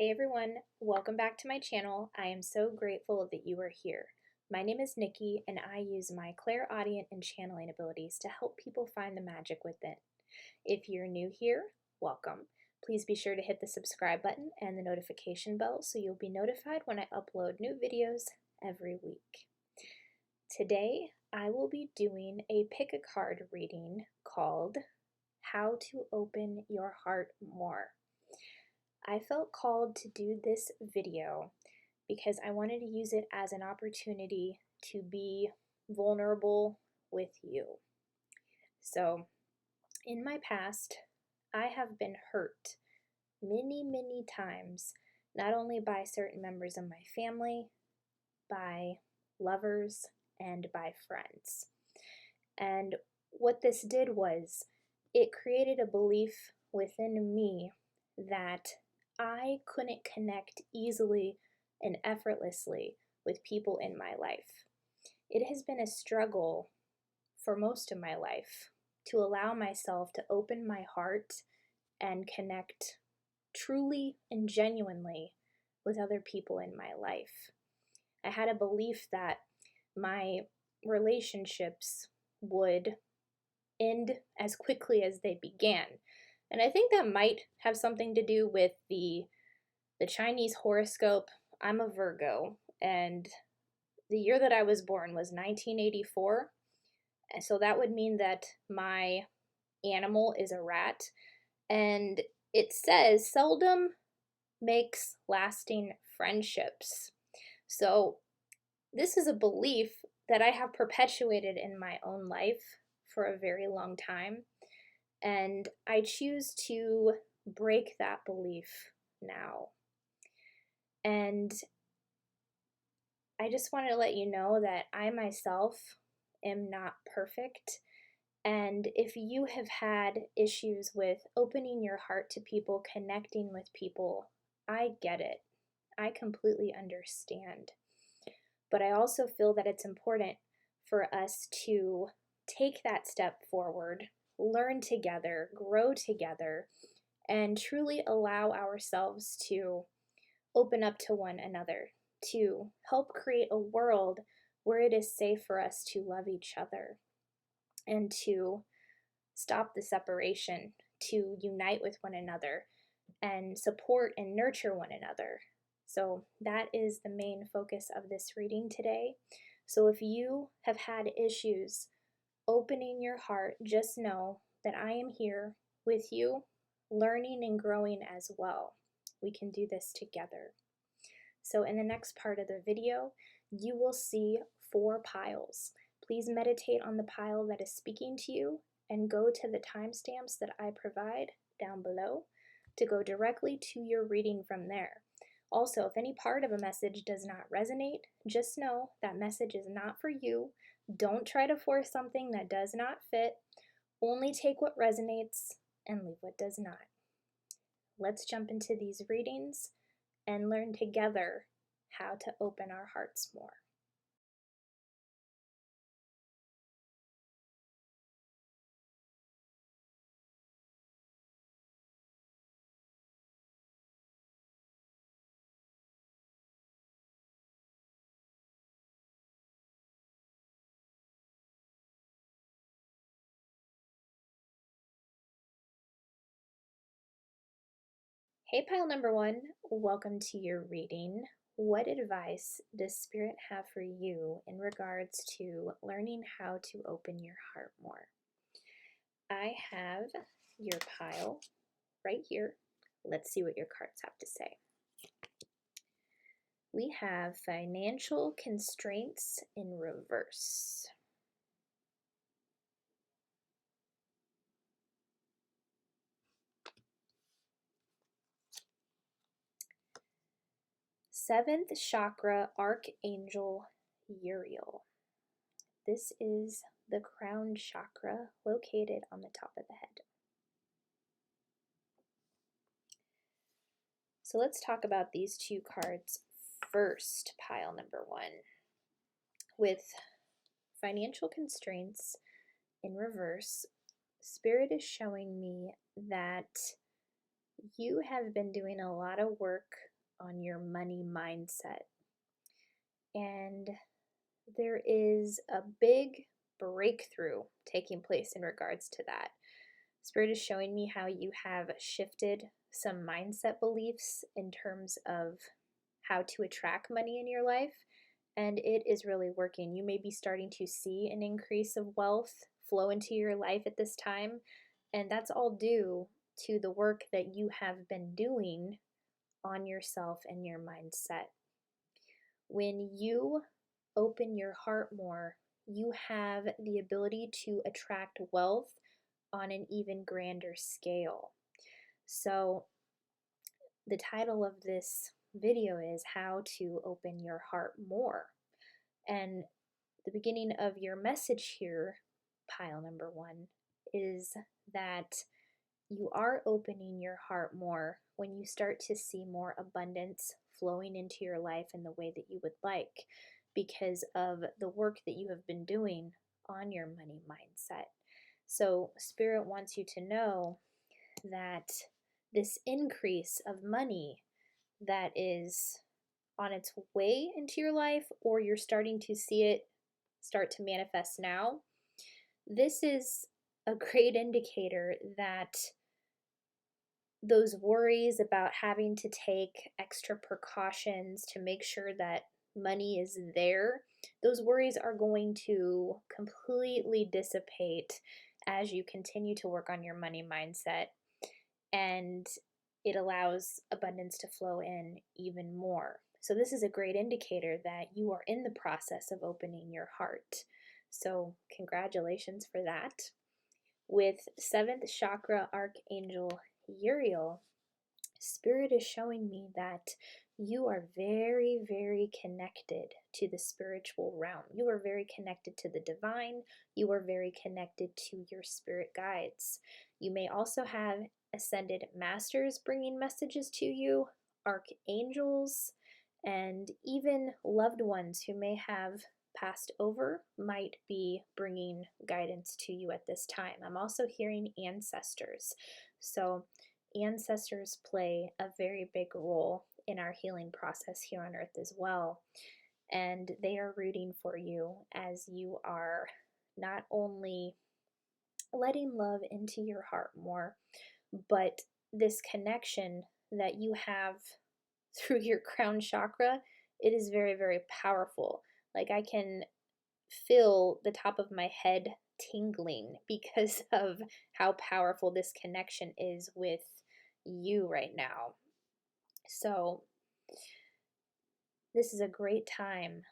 Hey everyone, welcome back to my channel. I am so grateful that you are here. My name is Nikki and I use my clairaudient and channeling abilities to help people find the magic within. If you're new here, welcome. Please be sure to hit the subscribe button and the notification bell so you'll be notified when I upload new videos every week. Today I will be doing a pick a card reading called How to Open Your Heart More. I felt called to do this video because I wanted to use it as an opportunity to be vulnerable with you. So, in my past, I have been hurt many times, not only by certain members of my family, by lovers, and by friends. And what this did was, it created a belief within me that I couldn't connect easily and effortlessly with people in my life. It has been a struggle for most of my life to allow myself to open my heart and connect truly and genuinely with other people in my life. I had a belief that my relationships would end as quickly as they began. And I think that might have something to do with the Chinese horoscope. I'm a Virgo, and the year that I was born was 1984. And so that would mean that my animal is a rat. And it says seldom makes lasting friendships. So this is a belief that I have perpetuated in my own life for a very long time. And I choose to break that belief now. And I just wanted to let you know that I myself am not perfect. And if you have had issues with opening your heart to people, connecting with people, I get it. I completely understand. But I also feel that it's important for us to take that step forward, learn together, grow together, and truly allow ourselves to open up to one another, to help create a world where it is safe for us to love each other and to stop the separation, to unite with one another and support and nurture one another. So that is the main focus of this reading today. So if you have had issues opening your heart, just know that I am here with you, learning and growing as well. We can do this together. So in the next part of the video, you will see 4 piles. Please meditate on the pile that is speaking to you and go to the timestamps that I provide down below to go directly to your reading from there. Also, if any part of a message does not resonate, just know that message is not for you. Don't try to force something that does not fit. Only take what resonates and leave what does not. Let's jump into these readings and learn together how to open our hearts more. Hey, pile number 1, welcome to your reading. What advice does Spirit have for you in regards to learning how to open your heart more? I have your pile right here. Let's see what your cards have to say. We have financial constraints in reverse. Seventh chakra, Archangel Uriel. This is the crown chakra located on the top of the head. So let's talk about these 2 cards first, pile number 1. With financial constraints in reverse, Spirit is showing me that you have been doing a lot of work on your money mindset. And there is a big breakthrough taking place in regards to that. Spirit is showing me how you have shifted some mindset beliefs in terms of how to attract money in your life, and it is really working. You may be starting to see an increase of wealth flow into your life at this time, and that's all due to the work that you have been doing on yourself and your mindset. When you open your heart more, you have the ability to attract wealth on an even grander scale. So, the title of this video is How to Open Your Heart More. And the beginning of your message here, pile number 1, is that you are opening your heart more when you start to see more abundance flowing into your life in the way that you would like, because of the work that you have been doing on your money mindset. So Spirit wants you to know that this increase of money that is on its way into your life, or you're starting to see it start to manifest now, this is a great indicator that those worries about having to take extra precautions to make sure that money is there, those worries are going to completely dissipate as you continue to work on your money mindset, and it allows abundance to flow in even more. So this is a great indicator that you are in the process of opening your heart. So congratulations for that. With 7th chakra archangel Uriel, Spirit is showing me that you are very, very connected to the spiritual realm. You are very connected to the divine. You are very connected to your spirit guides. You may also have ascended masters bringing messages to you, archangels, and even loved ones who may have passed over might be bringing guidance to you at this time. I'm also hearing ancestors. So ancestors play a very big role in our healing process here on earth as well. And they are rooting for you as you are not only letting love into your heart more, but this connection that you have through your crown chakra, it is very, very powerful. Like, I can feel the top of my head tingling because of how powerful this connection is with you right now. So this is a great time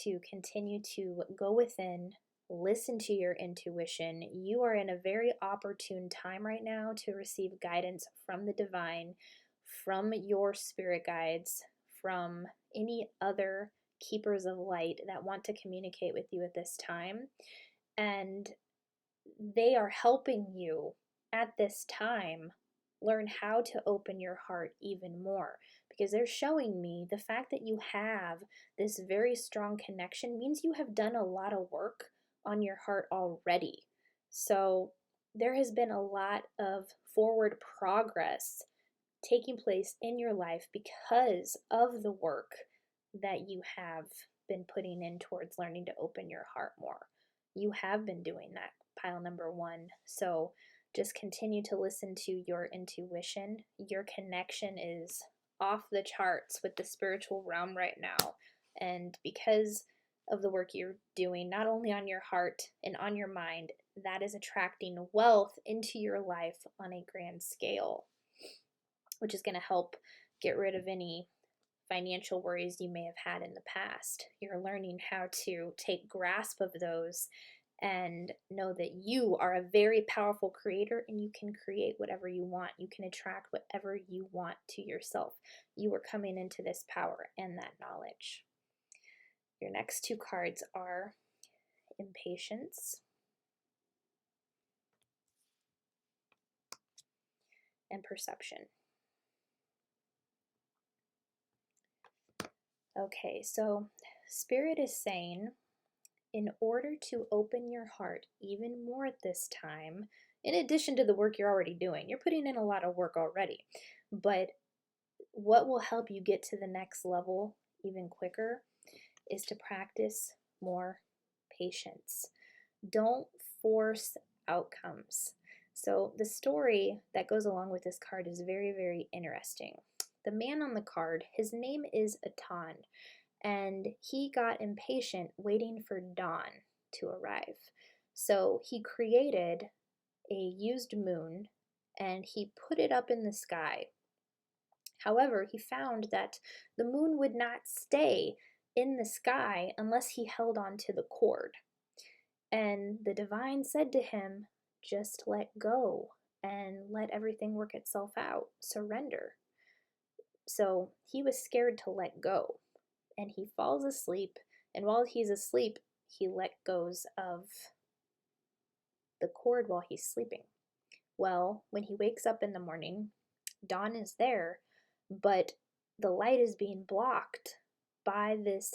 to continue to go within, listen to your intuition. You are in a very opportune time right now to receive guidance from the divine, from your spirit guides, from any other keepers of light that want to communicate with you at this time. And they are helping you at this time learn how to open your heart even more, because they're showing me the fact that you have this very strong connection means you have done a lot of work on your heart already. So there has been a lot of forward progress taking place in your life because of the work that you have been putting in towards learning to open your heart more. You have been doing that, pile number 1. So just continue to listen to your intuition. Your connection is off the charts with the spiritual realm right now. And because of the work you're doing, not only on your heart and on your mind, that is attracting wealth into your life on a grand scale, which is going to help get rid of any financial worries you may have had in the past. You're learning how to take grasp of those and know that you are a very powerful creator and you can create whatever you want. You can attract whatever you want to yourself. You are coming into this power and that knowledge. Your next 2 cards are Impatience and Perception. Okay, so Spirit is saying, in order to open your heart even more at this time, in addition to the work you're already doing, you're putting in a lot of work already, but what will help you get to the next level even quicker is to practice more patience. Don't force outcomes. So, the story that goes along with this card is very, very interesting. The man on the card, his name is Atan, and he got impatient waiting for dawn to arrive. So, he created a used moon and he put it up in the sky. However, he found that the moon would not stay in the sky unless he held on to the cord. And the divine said to him, just let go and let everything work itself out. Surrender. So he was scared to let go. And he falls asleep. And while he's asleep, he let goes of the cord while he's sleeping. Well, when he wakes up in the morning, dawn is there, but the light is being blocked by this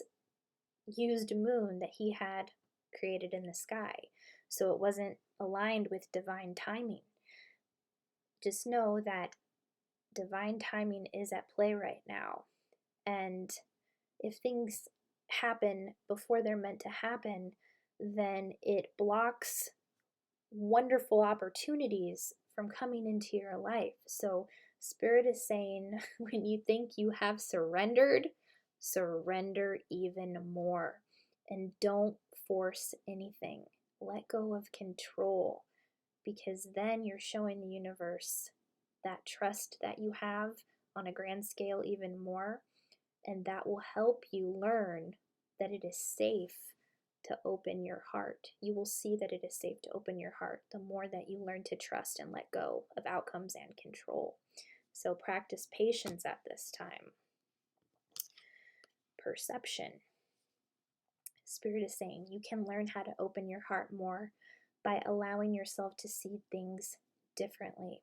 used moon that he had created in the sky. So it wasn't aligned with divine timing. Just know that divine timing is at play right now. And if things happen before they're meant to happen, then it blocks wonderful opportunities from coming into your life. So Spirit is saying, when you think you have surrendered, surrender even more. And don't force anything. Let go of control, because then you're showing the universe that trust that you have on a grand scale even more, and that will help you learn that it is safe to open your heart. You will see that it is safe to open your heart the more that you learn to trust and let go of outcomes and control. So practice patience at this time. Perception. Spirit is saying you can learn how to open your heart more by allowing yourself to see things differently.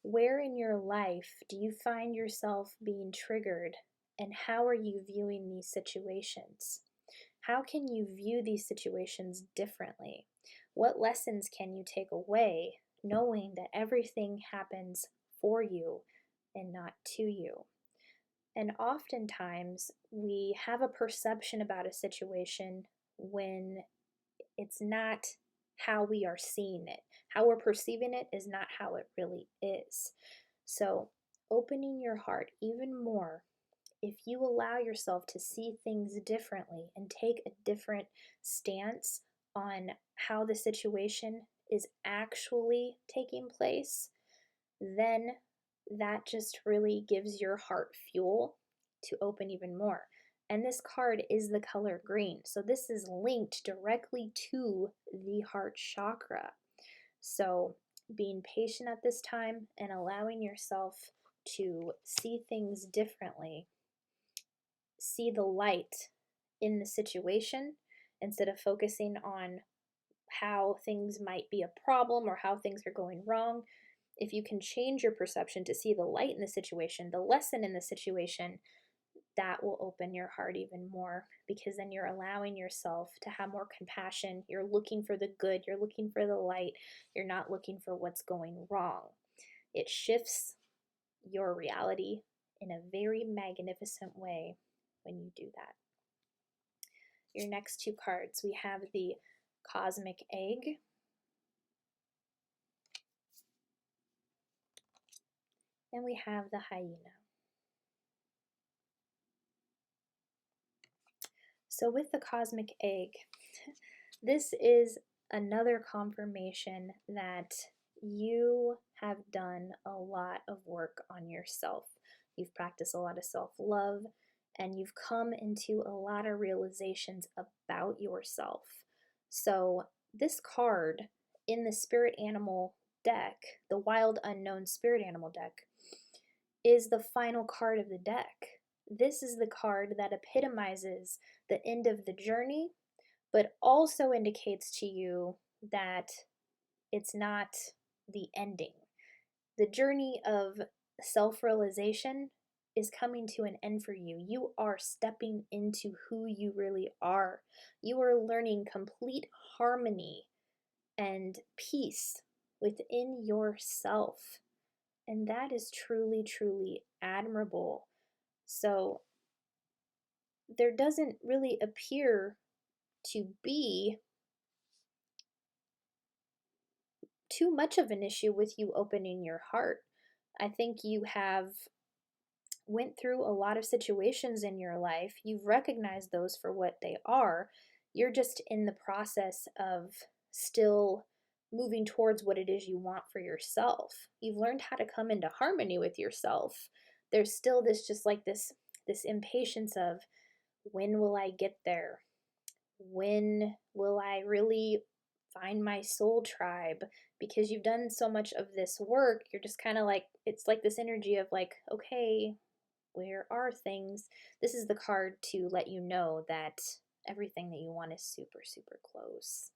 Where in your life do you find yourself being triggered, and how are you viewing these situations? How can you view these situations differently? What lessons can you take away knowing that everything happens for you and not to you? And oftentimes we have a perception about a situation when it's not how we are seeing it. How we're perceiving it is not how it really is. So opening your heart even more, if you allow yourself to see things differently and take a different stance on how the situation is actually taking place, then that just really gives your heart fuel to open even more. And this card is the color green, so this is linked directly to the heart chakra. So being patient at this time and allowing yourself to see things differently, see the light in the situation instead of focusing on how things might be a problem or how things are going wrong. If you can change your perception to see the light in the situation, the lesson in the situation, that will open your heart even more, because then you're allowing yourself to have more compassion. You're looking for the good, you're looking for the light, you're not looking for what's going wrong. It shifts your reality in a very magnificent way when you do that. Your next two cards, we have the Cosmic Egg and we have the Hyena. So with the Cosmic Egg, this is another confirmation that you have done a lot of work on yourself. You've practiced a lot of self-love, and you've come into a lot of realizations about yourself. So this card in the spirit animal deck, the Wild Unknown Spirit Animal deck, is the final card of the deck. This is the card that epitomizes the end of the journey, but also indicates to you that it's not the ending. The journey of self-realization is coming to an end for you. You are stepping into who you really are. You are learning complete harmony and peace within yourself. And that is truly, truly admirable. So there doesn't really appear to be too much of an issue with you opening your heart. I think you have went through a lot of situations in your life. You've recognized those for what they are. You're just in the process of still moving towards what it is you want for yourself. You've learned how to come into harmony with yourself. There's still this impatience of, when will I get there? When will I really find my soul tribe? Because you've done so much of this work, you're just kind of like, it's like this energy of like, okay, where are things? This is the card to let you know that everything that you want is super, super close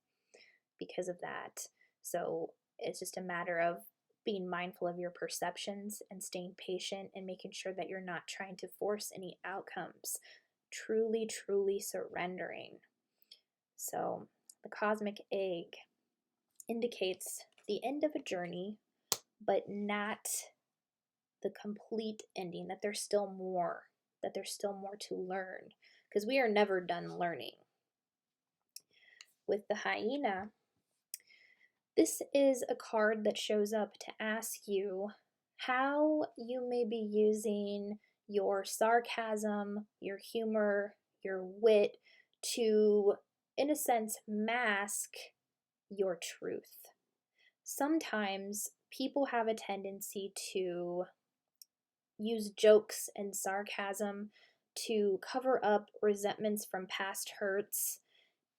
because of that. So it's just a matter of being mindful of your perceptions and staying patient and making sure that you're not trying to force any outcomes. Truly, truly surrendering. So the cosmic egg indicates the end of a journey, but not the complete ending, that there's still more, to learn, because we are never done learning. With the hyena, this is a card that shows up to ask you how you may be using your sarcasm, your humor, your wit to, in a sense, mask your truth. Sometimes people have a tendency to use jokes and sarcasm to cover up resentments from past hurts,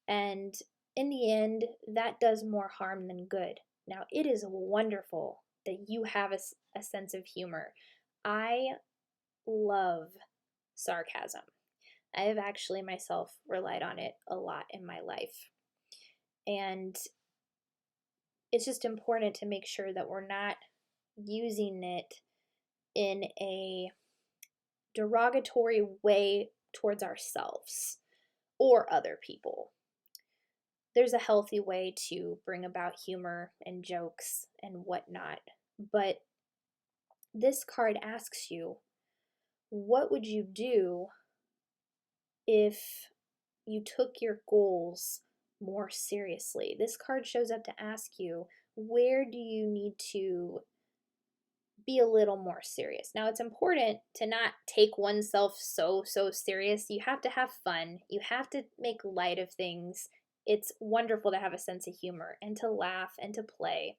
and in the end, that does more harm than good. Now, it is wonderful that you have a sense of humor. I love sarcasm. I have actually myself relied on it a lot in my life. And it's just important to make sure that we're not using it in a derogatory way towards ourselves or other people. There's a healthy way to bring about humor and jokes and whatnot, but this card asks you, what would you do if you took your goals more seriously? This card shows up to ask you, where do you need to be a little more serious? Now, it's important to not take oneself so serious. You have to have fun. You have to make light of things. It's wonderful to have a sense of humor and to laugh and to play.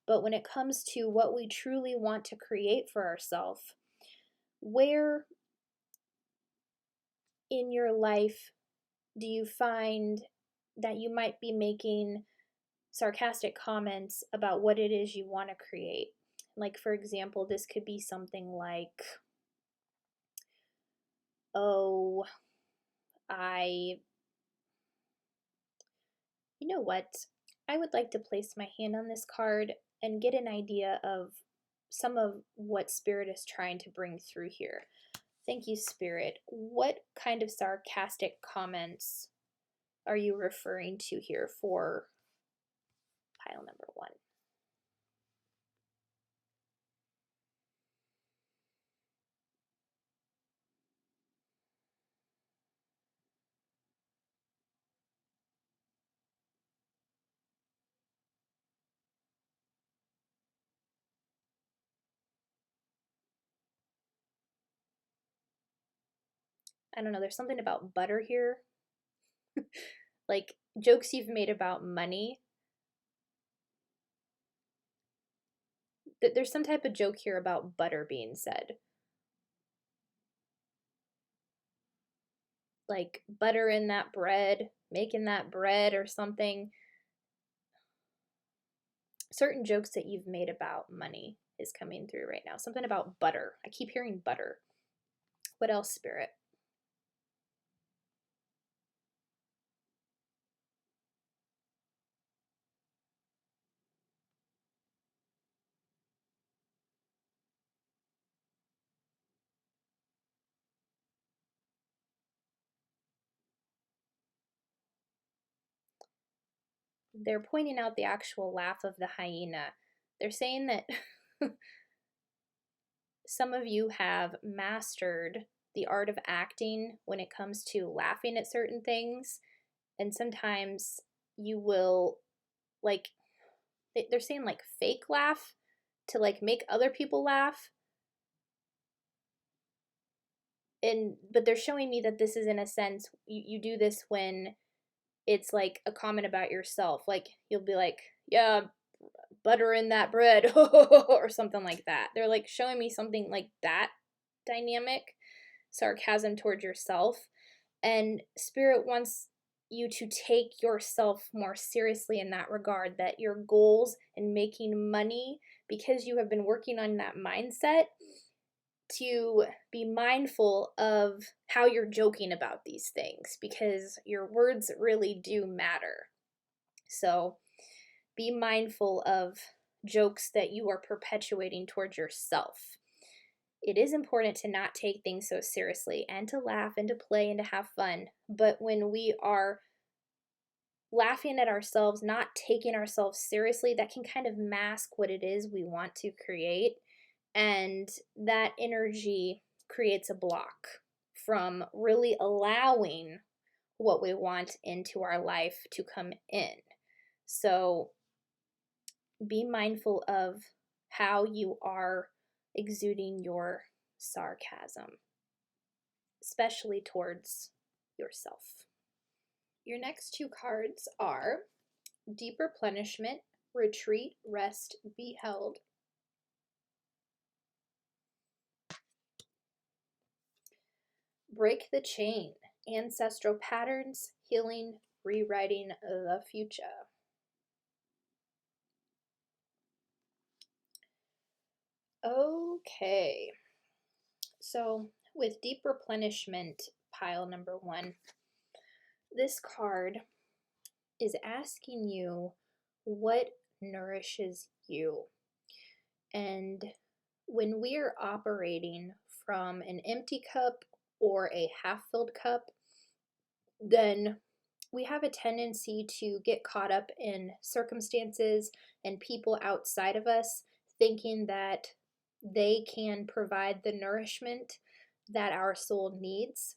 But when it comes to what we truly want to create for ourselves, where in your life do you find that you might be making sarcastic comments about what it is you want to create? Like, for example, this could be something like, oh, you know what? I would like to place my hand on this card and get an idea of some of what Spirit is trying to bring through here. Thank you, Spirit. What kind of sarcastic comments are you referring to here for pile number 1? I don't know, there's something about butter here. Like jokes you've made about money. There's some type of joke here about butter being said. Like butter in that bread, making that bread or something. Certain jokes that you've made about money is coming through right now. Something about butter. I keep hearing butter. What else, Spirit? They're pointing out the actual laugh of the hyena. They're saying that some of you have mastered the art of acting when it comes to laughing at certain things. And sometimes you will, like, they're saying like fake laugh to like make other people laugh. But they're showing me that this is, in a sense, you do this when it's like a comment about yourself. Like, you'll be like, yeah, butter in that bread, or something like that. They're like showing me something like that dynamic, sarcasm towards yourself. And Spirit wants you to take yourself more seriously in that regard, that your goals in making money, because you have been working on that mindset, to be mindful of how you're joking about these things, because your words really do matter. So be mindful of jokes that you are perpetuating towards yourself. It is important to not take things so seriously, and to laugh and to play and to have fun. But when we are laughing at ourselves, not taking ourselves seriously, that can kind of mask what it is we want to create. And that energy creates a block from really allowing what we want into our life to come in. So be mindful of how you are exuding your sarcasm, especially towards yourself. Your next two cards are Deep Replenishment, Retreat, Rest, Be Held. Break the Chain, Ancestral Patterns, Healing, Rewriting the Future. Okay, so with Deep Replenishment, pile number 1, this card is asking you what nourishes you. And when we are operating from an empty cup or a half-filled cup, then we have a tendency to get caught up in circumstances and people outside of us, thinking that they can provide the nourishment that our soul needs.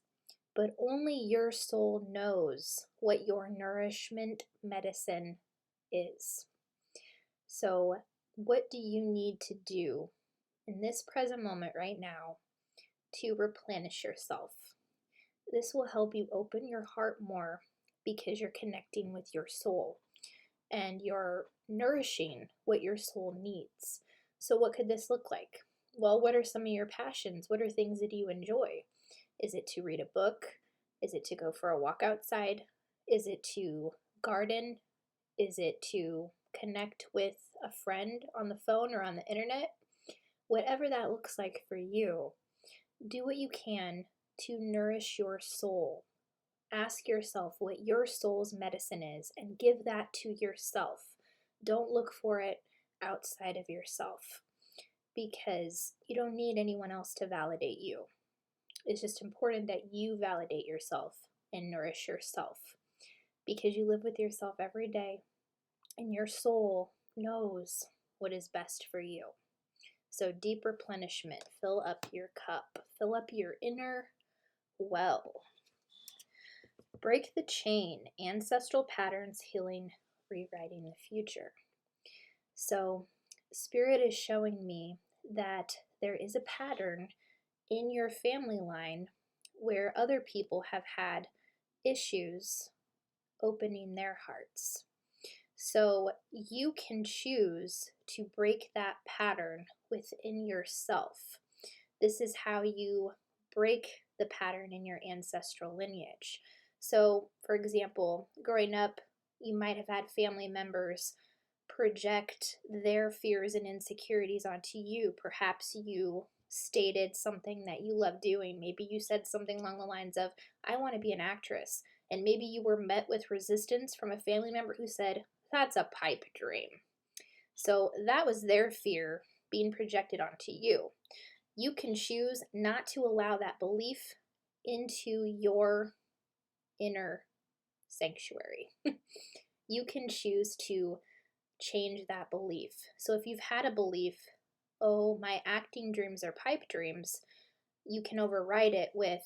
But only your soul knows what your nourishment medicine is. So, what do you need to do in this present moment right now to replenish yourself? This will help you open your heart more, because you're connecting with your soul and you're nourishing what your soul needs. So what could this look like? Well, what are some of your passions? What are things that you enjoy? Is it to read a book? Is it to go for a walk outside? Is it to garden? Is it to connect with a friend on the phone or on the internet? Whatever that looks like for you, do what you can to nourish your soul. Ask yourself what your soul's medicine is and give that to yourself. Don't look for it outside of yourself, because you don't need anyone else to validate you. It's just important that you validate yourself and nourish yourself, because you live with yourself every day and your soul knows what is best for you. So deep replenishment, fill up your cup, fill up your inner well. Break the chain, ancestral patterns, healing, rewriting the future. So Spirit is showing me that there is a pattern in your family line where other people have had issues opening their hearts. So you can choose to break that pattern within yourself. This is how you break the pattern in your ancestral lineage. So, for example, growing up, you might have had family members project their fears and insecurities onto you. Perhaps you stated something that you love doing. Maybe you said something along the lines of, I want to be an actress. And maybe you were met with resistance from a family member who said, that's a pipe dream. So that was their fear being projected onto you. You can choose not to allow that belief into your inner sanctuary. You can choose to change that belief. So if you've had a belief oh, my acting dreams are pipe dreams, you can override it with,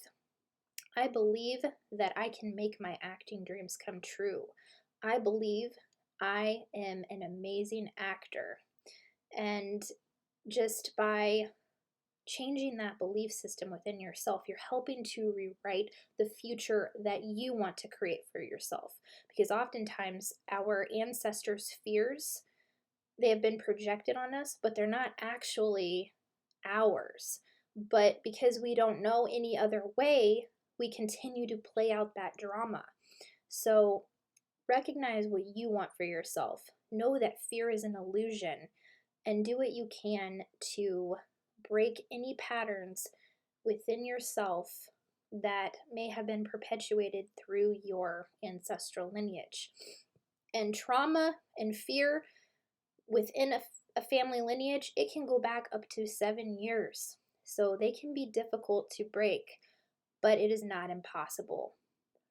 I believe that I can make my acting dreams come true. I believe I am an amazing actor. And just by changing that belief system within yourself, you're helping to rewrite the future that you want to create for yourself. Because oftentimes our ancestors' fears, they have been projected on us, but they're not actually ours. But because we don't know any other way, we continue to play out that drama. So recognize what you want for yourself. Know that fear is an illusion, and do what you can to break any patterns within yourself that may have been perpetuated through your ancestral lineage. And trauma and fear within a family lineage, it can go back up to 7 years. So they can be difficult to break, but it is not impossible.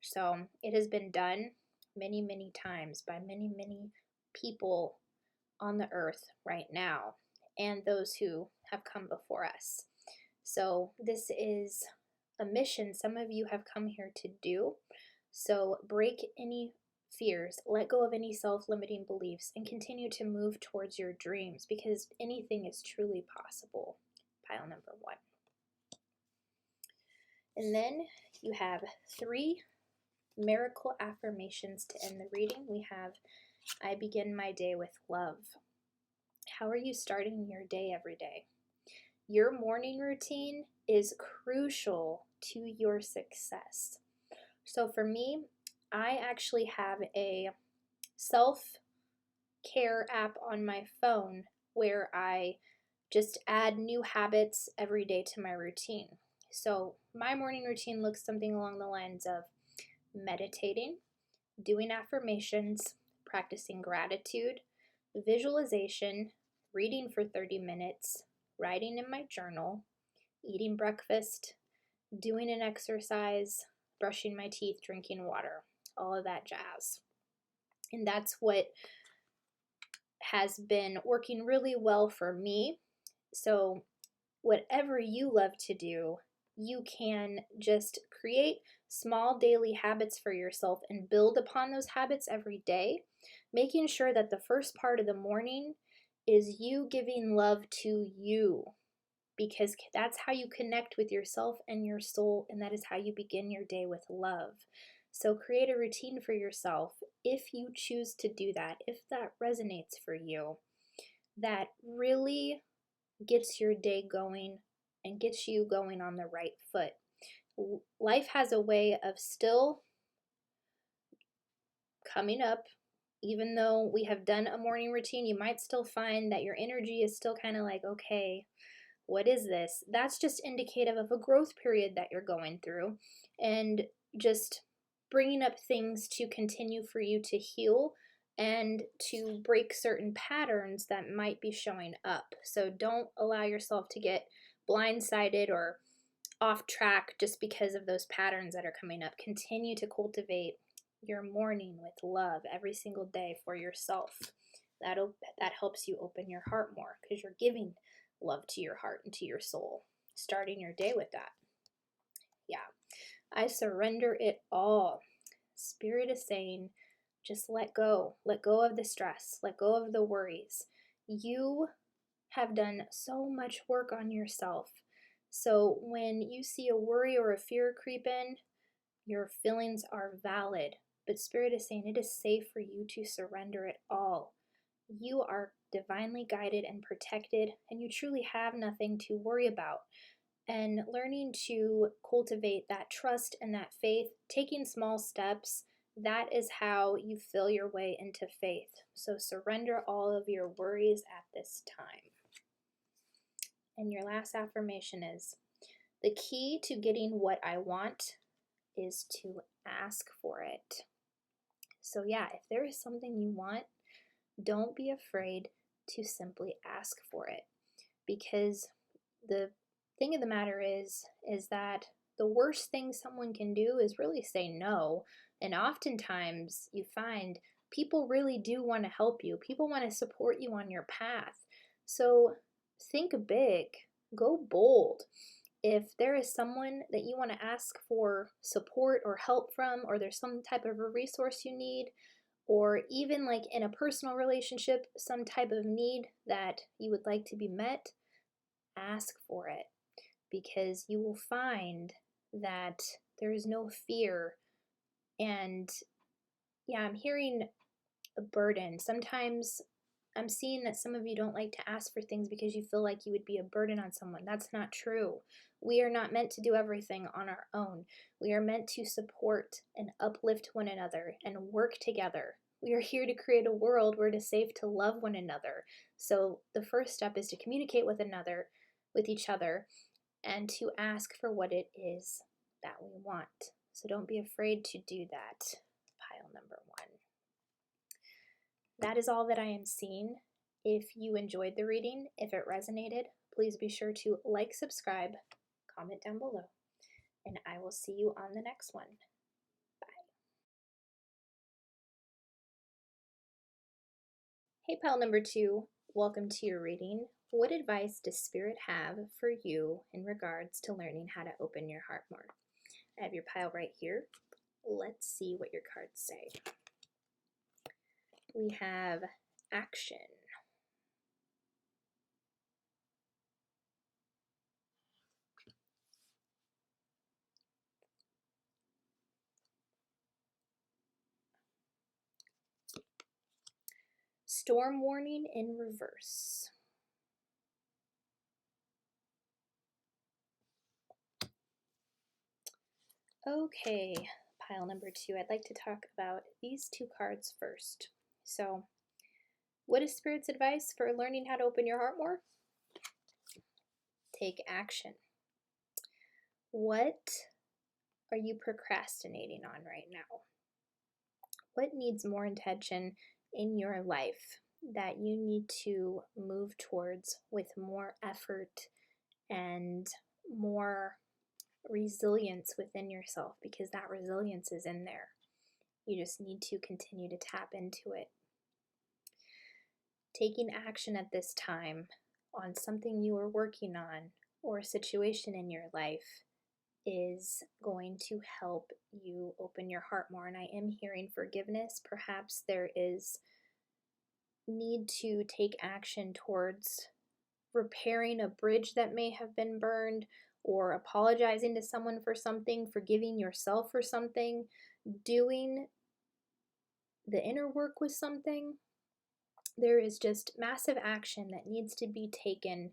So it has been done many, many times by many, many people on the earth right now, and those who have come before us. So this is a mission some of you have come here to do. So break any fears, let go of any self-limiting beliefs, and continue to move towards your dreams, because anything is truly possible. Pile number 1. And then you have 3 miracle affirmations to end the reading. We have, I begin my day with love. How are you starting your day every day? Your morning routine is crucial to your success. So for me, I actually have a self-care app on my phone where I just add new habits every day to my routine. So my morning routine looks something along the lines of meditating, doing affirmations, practicing gratitude, visualization, reading for 30 minutes, writing in my journal, eating breakfast, doing an exercise, brushing my teeth, drinking water, all of that jazz. And that's what has been working really well for me. So whatever you love to do, you can just create small daily habits for yourself and build upon those habits every day, making sure that the first part of the morning is you giving love to you, because that's how you connect with yourself and your soul, and that is how you begin your day with love. So create a routine for yourself if you choose to do that, if that resonates for you, that really gets your day going and gets you going on the right foot. Life has a way of still coming up. Even though we have done a morning routine, you might still find that your energy is still kind of like, okay, what is this? That's just indicative of a growth period that you're going through, and just bringing up things to continue for you to heal and to break certain patterns that might be showing up. So don't allow yourself to get blindsided or off track just because of those patterns that are coming up. Continue to cultivate your morning with love every single day for yourself. That helps you open your heart more, because you're giving love to your heart and to your soul, starting your day with that. Yeah, I surrender it all. Spirit is saying, just let go of the stress, let go of the worries. You have done so much work on yourself. So when you see a worry or a fear creep in, your feelings are valid, but Spirit is saying it is safe for you to surrender it all. You are divinely guided and protected, and you truly have nothing to worry about. And learning to cultivate that trust and that faith, taking small steps, that is how you fill your way into faith. So surrender all of your worries at this time. And your last affirmation is, the key to getting what I want is to ask for it. So yeah, if there is something you want, don't be afraid to simply ask for it, because the thing of the matter is that the worst thing someone can do is really say no. And oftentimes you find people really do want to help you. People want to support you on your path. So think big, go bold. If there is someone that you want to ask for support or help from, or there's some type of a resource you need, or even like in a personal relationship, some type of need that you would like to be met, ask for it, because you will find that there is no fear. And yeah, I'm hearing a burden. Sometimes I'm seeing that some of you don't like to ask for things because you feel like you would be a burden on someone. That's not true. We are not meant to do everything on our own. We are meant to support and uplift one another and work together. We are here to create a world where it is safe to love one another. So the first step is to communicate with each other, and to ask for what it is that we want. So don't be afraid to do that. Pile number 1. That is all that I am seeing. If you enjoyed the reading, if it resonated, please be sure to like, subscribe, comment down below, and I will see you on the next one. Bye. Hey, pile number 2, welcome to your reading. What advice does Spirit have for you in regards to learning how to open your heart more? I have your pile right here. Let's see what your cards say. We have action. Storm warning in reverse. Okay, pile number 2. I'd like to talk about these 2 cards first. So, what is Spirit's advice for learning how to open your heart more? Take action. What are you procrastinating on right now? What needs more attention in your life that you need to move towards with more effort and more resilience within yourself? Because that resilience is in there. You just need to continue to tap into it. Taking action at this time on something you are working on or a situation in your life is going to help you open your heart more. And I am hearing forgiveness. Perhaps there is need to take action towards repairing a bridge that may have been burned, or apologizing to someone for something, forgiving yourself for something, doing the inner work with something. There is just massive action that needs to be taken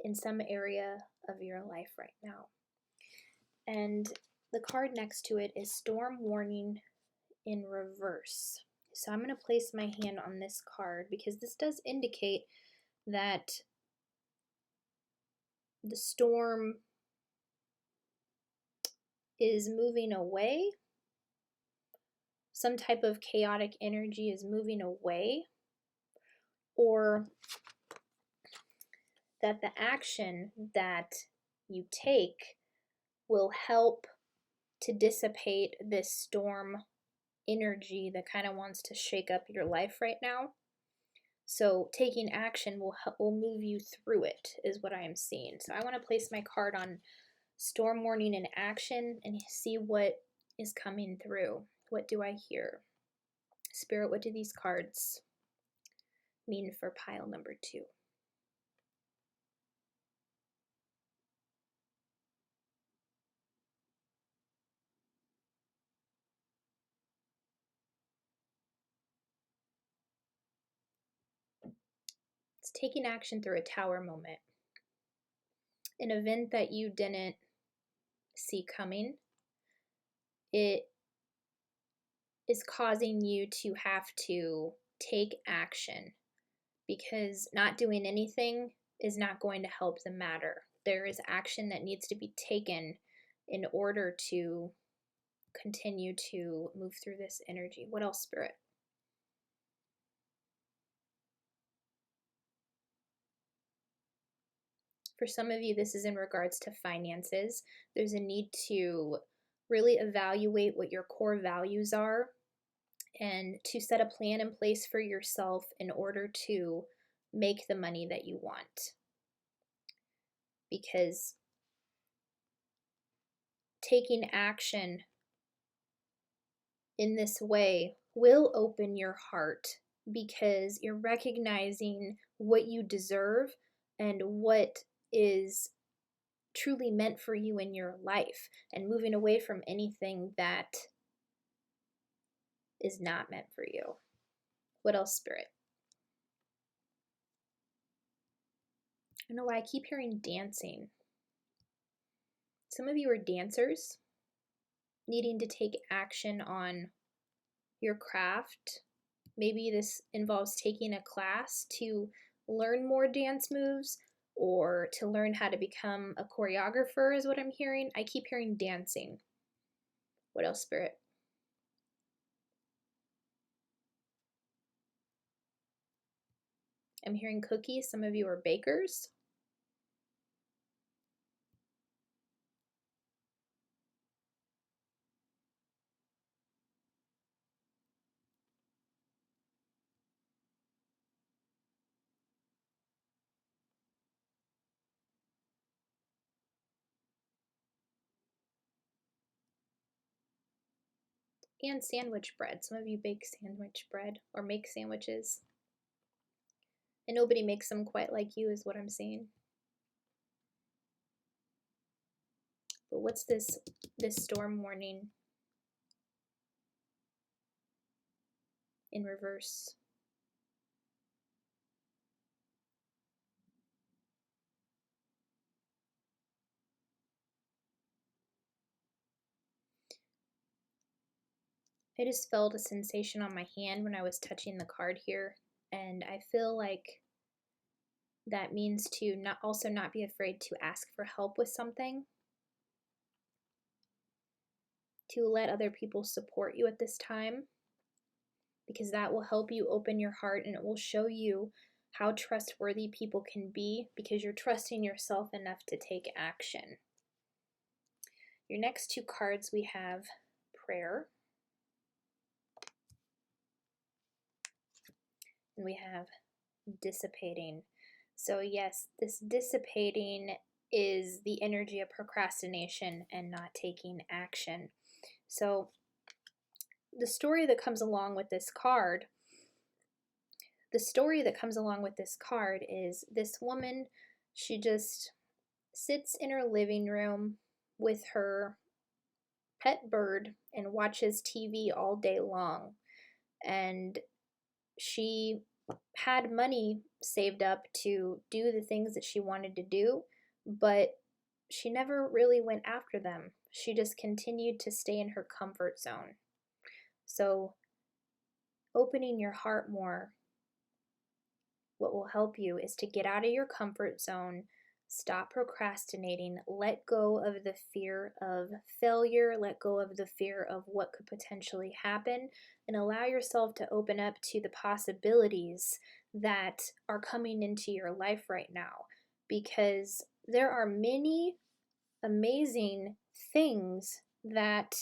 in some area of your life right now. And the card next to it is Storm Warning in reverse. So I'm going to place my hand on this card because this does indicate that the storm is moving away. Some type of chaotic energy is moving away, or that the action that you take will help to dissipate this storm energy that kind of wants to shake up your life right now. So taking action will move you through it, is what I am seeing. So I want to place my card on Storm Warning in action and see what is coming through. What do I hear? Spirit, what do these cards mean for pile number 2? It's taking action through a tower moment. An event that you didn't see coming. It is causing you to have to take action, because not doing anything is not going to help the matter. There is action that needs to be taken in order to continue to move through this energy. What else, Spirit? For some of you, this is in regards to finances. There's a need to really evaluate what your core values are and to set a plan in place for yourself in order to make the money that you want. because taking action in this way will open your heart, because you're recognizing what you deserve and what is truly meant for you in your life, and moving away from anything that is not meant for you. What else, Spirit? I don't know why I keep hearing dancing. Some of you are dancers, needing to take action on your craft. Maybe this involves taking a class to learn more dance moves, or to learn how to become a choreographer is what I'm hearing. I keep hearing dancing. What else, Spirit? I'm hearing cookies. Some of you are bakers. And sandwich bread. Some of you bake sandwich bread or make sandwiches. And nobody makes them quite like you is what I'm saying. But what's this storm warning in reverse? I just felt a sensation on my hand when I was touching the card here, and I feel like that means to not be afraid to ask for help with something, to let other people support you at this time, because that will help you open your heart, and it will show you how trustworthy people can be, because you're trusting yourself enough to take action. Your next two cards, we have prayer, and we have dissipating. So yes, this dissipating is the energy of procrastination and not taking action. So the story that comes along with this card is this woman, she just sits in her living room with her pet bird and watches TV all day long. And she had money saved up to do the things that she wanted to do, but she never really went after them. She just continued to stay in her comfort zone. So, opening your heart more, what will help you is to get out of your comfort zone, stop procrastinating, let go of the fear of failure, let go of the fear of what could potentially happen, and allow yourself to open up to the possibilities that are coming into your life right now. Because there are many amazing things that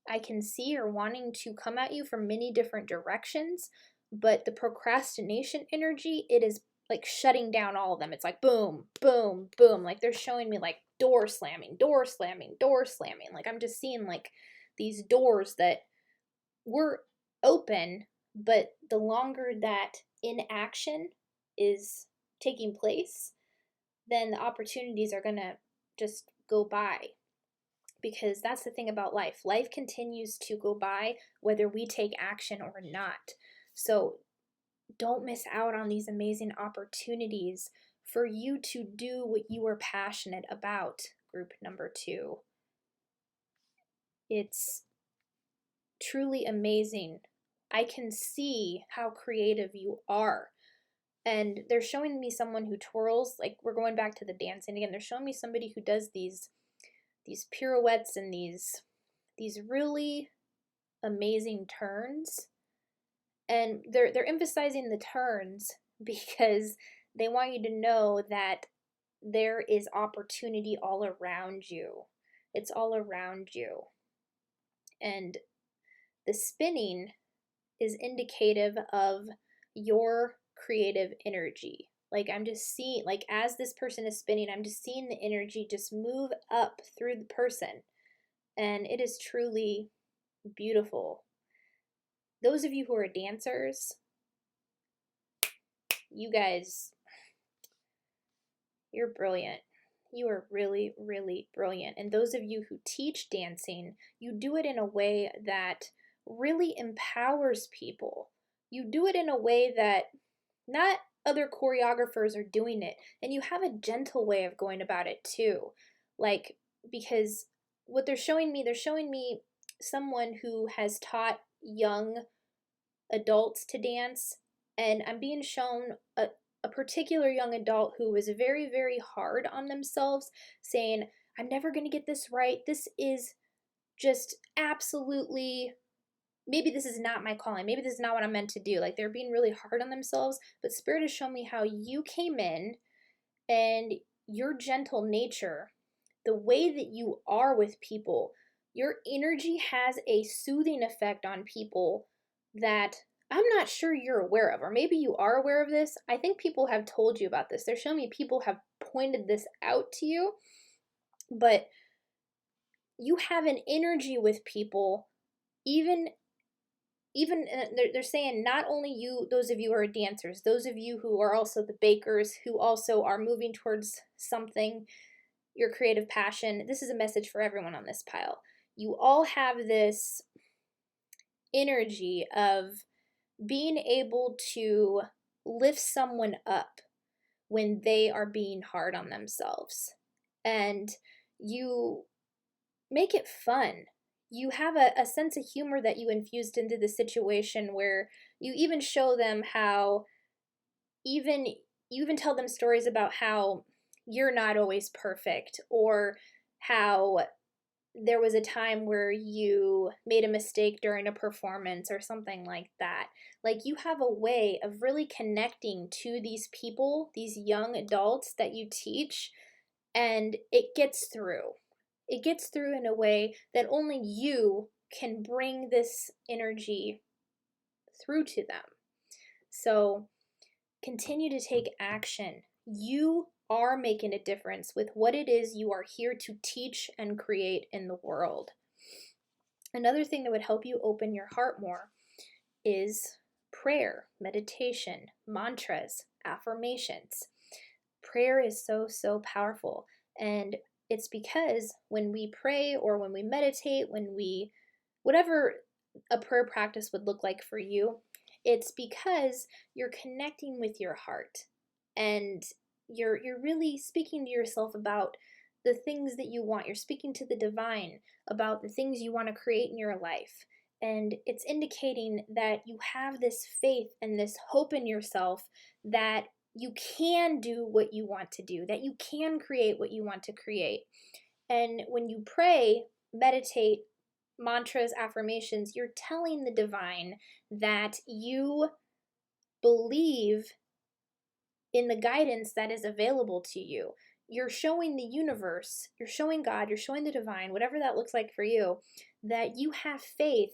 I can see are wanting to come at you from many different directions, but the procrastination energy, it is like shutting down all of them. It's like boom, boom, boom. Like they're showing me like door slamming, door slamming, door slamming. Like I'm just seeing like these doors that were open, but the longer that inaction is taking place, then the opportunities are gonna just go by. Because that's the thing about life. Life continues to go by whether we take action or not. So don't miss out on these amazing opportunities for you to do what you are passionate about. Group number 2. It's truly amazing. I can see how creative you are. And they're showing me someone who twirls, like we're going back to the dancing again. They're showing me somebody who does these pirouettes and these really amazing turns. And they're emphasizing the turns because they want you to know that there is opportunity all around you. It's all around you. And the spinning is indicative of your creative energy. Like I'm just seeing, like as this person is spinning, I'm just seeing the energy just move up through the person. And it is truly beautiful. Those of you who are dancers, you guys, you're brilliant. You are really, really brilliant. And those of you who teach dancing, you do it in a way that really empowers people. You do it in a way that not other choreographers are doing it. And you have a gentle way of going about it too. Like, because what they're showing me someone who has taught young adults to dance, and I'm being shown a particular young adult who was very, very hard on themselves, saying, I'm never going to get this right. This is just absolutely, maybe this is not my calling. Maybe this is not what I'm meant to do. Like they're being really hard on themselves, but Spirit has shown me how you came in and your gentle nature, the way that you are with people, your energy has a soothing effect on people that I'm not sure you're aware of, or maybe you are aware of this. I think people have told you about this. They're showing me people have pointed this out to you, but you have an energy with people, even they're saying not only you, those of you who are dancers, those of you who are also the bakers, who also are moving towards something, your creative passion. This is a message for everyone on this pile. You all have this energy of being able to lift someone up when they are being hard on themselves. And you make it fun. You have a sense of humor that you infused into the situation, where you even show them how, you even tell them stories about how you're not always perfect, or how there was a time where you made a mistake during a performance or something like that. Like you have a way of really connecting to these people, these young adults that you teach, and it gets through. It gets through in a way that only you can bring this energy through to them. So continue to take action. You are making a difference with what it is you are here to teach and create in the world. Another thing that would help you open your heart more is prayer, meditation, mantras, affirmations. Prayer is so, so powerful. And it's because when we pray or when we meditate, whatever a prayer practice would look like for you, it's because you're connecting with your heart, and you're really speaking to yourself about the things that you want. You're speaking to the divine about the things you want to create in your life. And it's indicating that you have this faith and this hope in yourself that you can do what you want to do, that you can create what you want to create. And when you pray, meditate, mantras, affirmations, you're telling the divine that you believe in the guidance that is available to you. You're showing the universe, you're showing God, you're showing the divine, whatever that looks like for you, that you have faith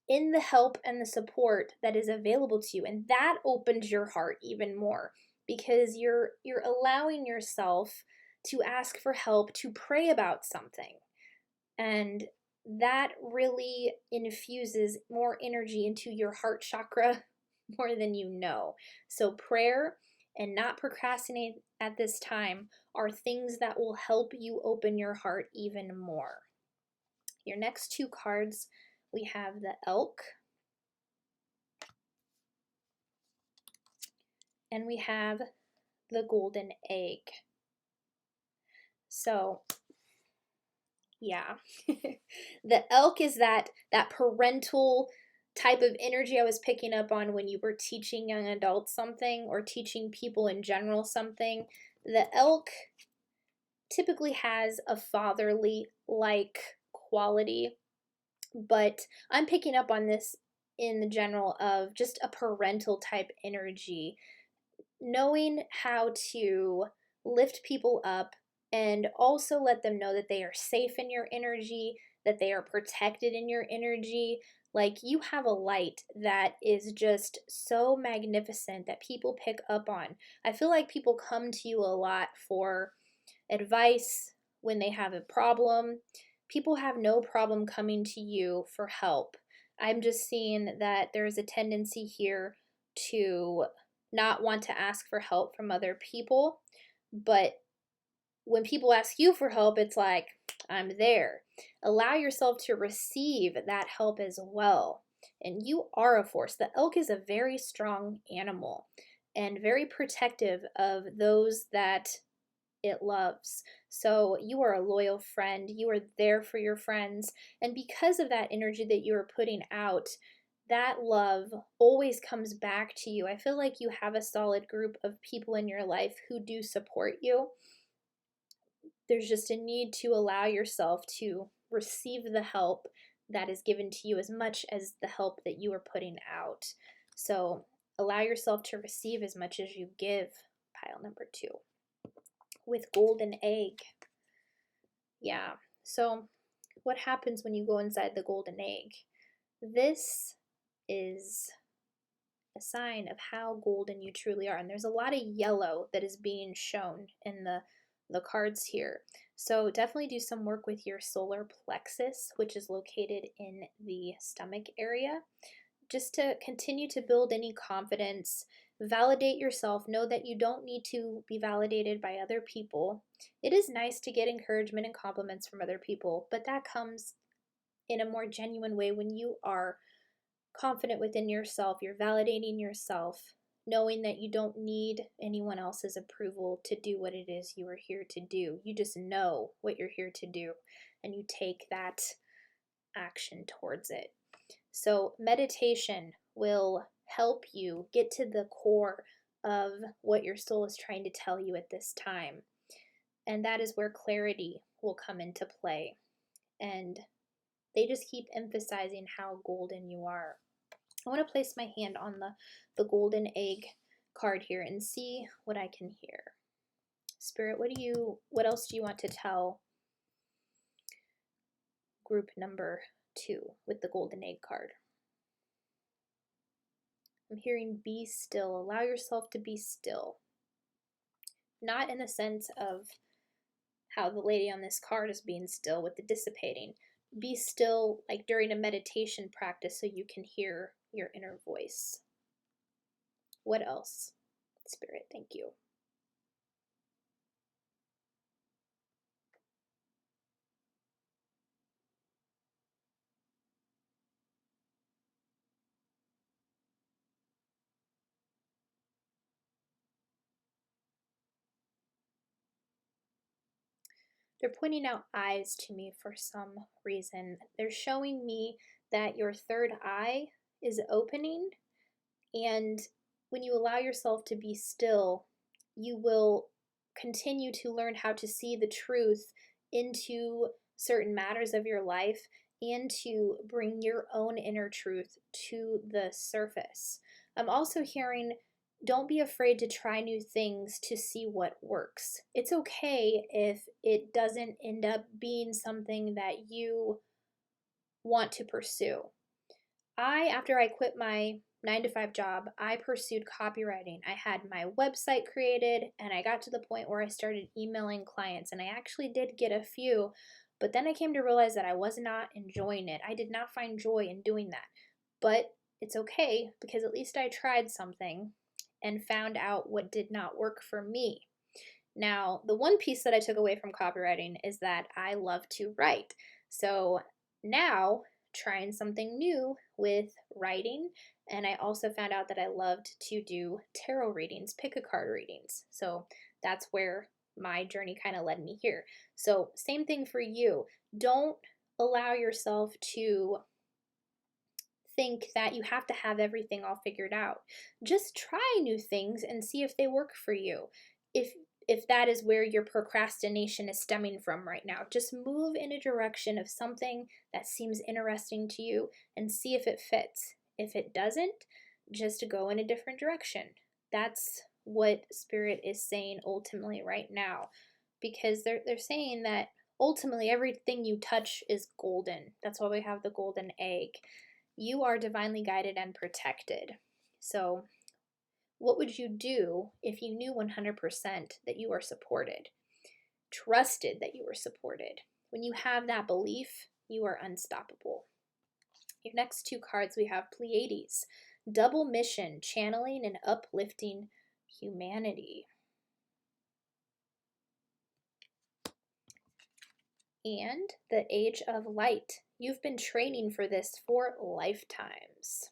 in the help and the support that is available to you. And that opens your heart even more, because you're allowing yourself to ask for help, to pray about something. And that really infuses more energy into your heart chakra more than you know. So prayer and not procrastinate at this time are things that will help you open your heart even more. Your next two cards, we have the elk and we have the golden egg. So yeah, the elk is that parental type of energy I was picking up on when you were teaching young adults something, or teaching people in general something. The elk typically has a fatherly like quality, but I'm picking up on this in the general of just a parental type energy, knowing how to lift people up and also let them know that they are safe in your energy, that they are protected in your energy. Like, you have a light that is just so magnificent that people pick up on. I feel like people come to you a lot for advice when they have a problem. People have no problem coming to you for help. I'm just seeing that there's a tendency here to not want to ask for help from other people, but when people ask you for help, it's like, I'm there. Allow yourself to receive that help as well. And you are a force. The elk is a very strong animal and very protective of those that it loves. So you are a loyal friend. You are there for your friends. And because of that energy that you are putting out, that love always comes back to you. I feel like you have a solid group of people in your life who do support you. There's just a need to allow yourself to receive the help that is given to you as much as the help that you are putting out. So allow yourself to receive as much as you give. Pile number 2 with golden egg. Yeah, so what happens when you go inside the golden egg? This is a sign of how golden you truly are. And there's a lot of yellow that is being shown in the cards here. So definitely do some work with your solar plexus, which is located in the stomach area, just to continue to build any confidence. Validate yourself. Know that you don't need to be validated by other people. It is nice to get encouragement and compliments from other people, but that comes in a more genuine way when you are confident within yourself. You're validating yourself, knowing that you don't need anyone else's approval to do what it is you are here to do. You just know what you're here to do, and you take that action towards it. So meditation will help you get to the core of what your soul is trying to tell you at this time. And that is where clarity will come into play. And they just keep emphasizing how golden you are. I want to place my hand on the golden egg card here and see what I can hear. Spirit, what else do you want to tell group number 2 with the golden egg card? I'm hearing be still. Allow yourself to be still. Not in the sense of how the lady on this card is being still with the dissipating. Be still like during a meditation practice so you can hear your inner voice. What else? Spirit, thank you. They're pointing out eyes to me for some reason. They're showing me that your third eye is opening, and when you allow yourself to be still, you will continue to learn how to see the truth into certain matters of your life and to bring your own inner truth to the surface. I'm also hearing, don't be afraid to try new things to see what works. It's okay if it doesn't end up being something that you want to pursue. After I quit my 9-to-5 job, I pursued copywriting. I had my website created, and I got to the point where I started emailing clients, and I actually did get a few, but then I came to realize that I was not enjoying it. I did not find joy in doing that, but it's okay because at least I tried something and found out what did not work for me. Now, the one piece that I took away from copywriting is that I love to write. So now, trying something new with writing, and I also found out that I loved to do tarot readings, pick a card readings. So that's where my journey kind of led me here. So same thing for you. Don't allow yourself to think that you have to have everything all figured out. Just try new things and see if they work for you. If that is where your procrastination is stemming from right now, just move in a direction of something that seems interesting to you and see if it fits. If it doesn't, just go in a different direction. That's what Spirit is saying ultimately right now, because they're saying that ultimately everything you touch is golden. That's why we have the golden egg. You are divinely guided and protected. So what would you do if you knew 100% that you are supported, trusted that you were supported? When you have that belief, you are unstoppable. Your next two cards, we have Pleiades, double mission, channeling and uplifting humanity. And the Age of Light. You've been training for this for lifetimes.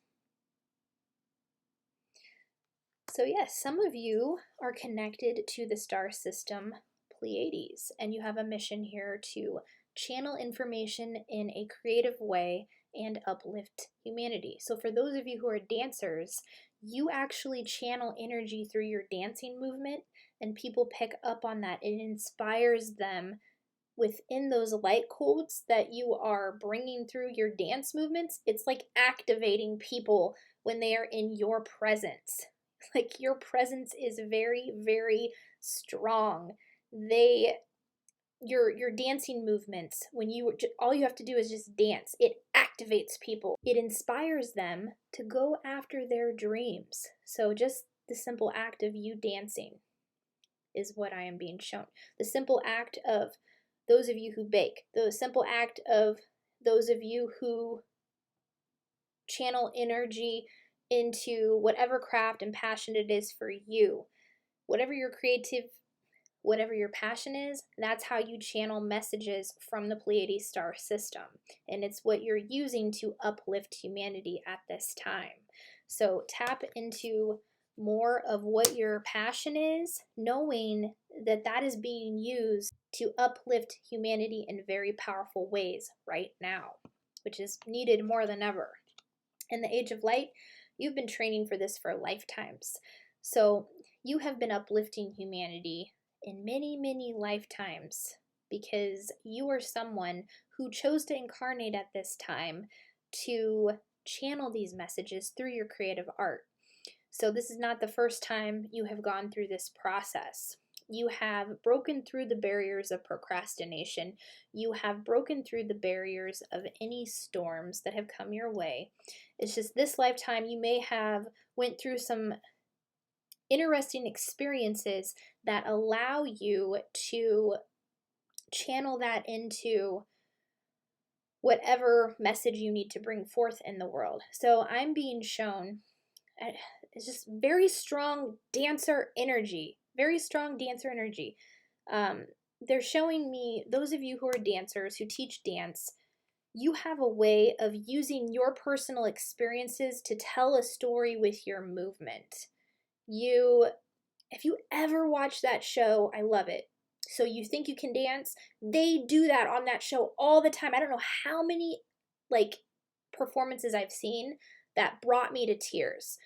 So yes, some of you are connected to the star system Pleiades, and you have a mission here to channel information in a creative way and uplift humanity. So for those of you who are dancers, you actually channel energy through your dancing movement, and people pick up on that. It inspires them within those light codes that you are bringing through your dance movements. It's like activating people when they are in your presence. Like your presence is very, very strong. Your dancing movements, when all you have to do is just dance, it activates people. It inspires them to go after their dreams. So just the simple act of you dancing is what I am being shown. The simple act of those of you who bake, the simple act of those of you who channel energy into whatever craft and passion it is for you. Whatever your passion is, that's how you channel messages from the Pleiades star system. And it's what you're using to uplift humanity at this time. So tap into more of what your passion is, knowing that that is being used to uplift humanity in very powerful ways right now, which is needed more than ever. In the Age of Light, you've been training for this for lifetimes. So you have been uplifting humanity in many, many lifetimes because you are someone who chose to incarnate at this time to channel these messages through your creative art. So this is not the first time you have gone through this process. You have broken through the barriers of procrastination. You have broken through the barriers of any storms that have come your way. It's just this lifetime you may have went through some interesting experiences that allow you to channel that into whatever message you need to bring forth in the world. So I'm being shown it's just very strong dancer energy. Very strong dancer energy. They're showing me, those of you who are dancers, who teach dance, you have a way of using your personal experiences to tell a story with your movement. If you ever watch that show, I love it. So You Think You Can Dance, they do that on that show all the time. I don't know how many performances I've seen that brought me to tears.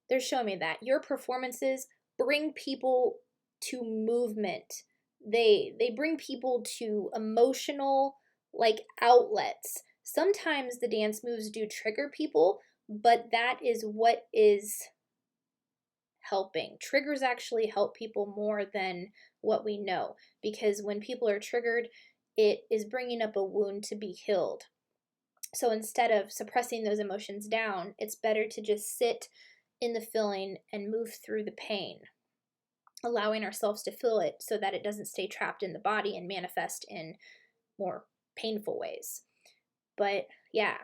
They're showing me that your performances bring people to movement. They bring people to emotional outlets. Sometimes the dance moves do trigger people, but that is what is helping. Triggers actually help people more than what we know, because when people are triggered, it is bringing up a wound to be healed. So instead of suppressing those emotions down, it's better to just sit in the feeling and move through the pain, allowing ourselves to feel it so that it doesn't stay trapped in the body and manifest in more painful ways. But yeah,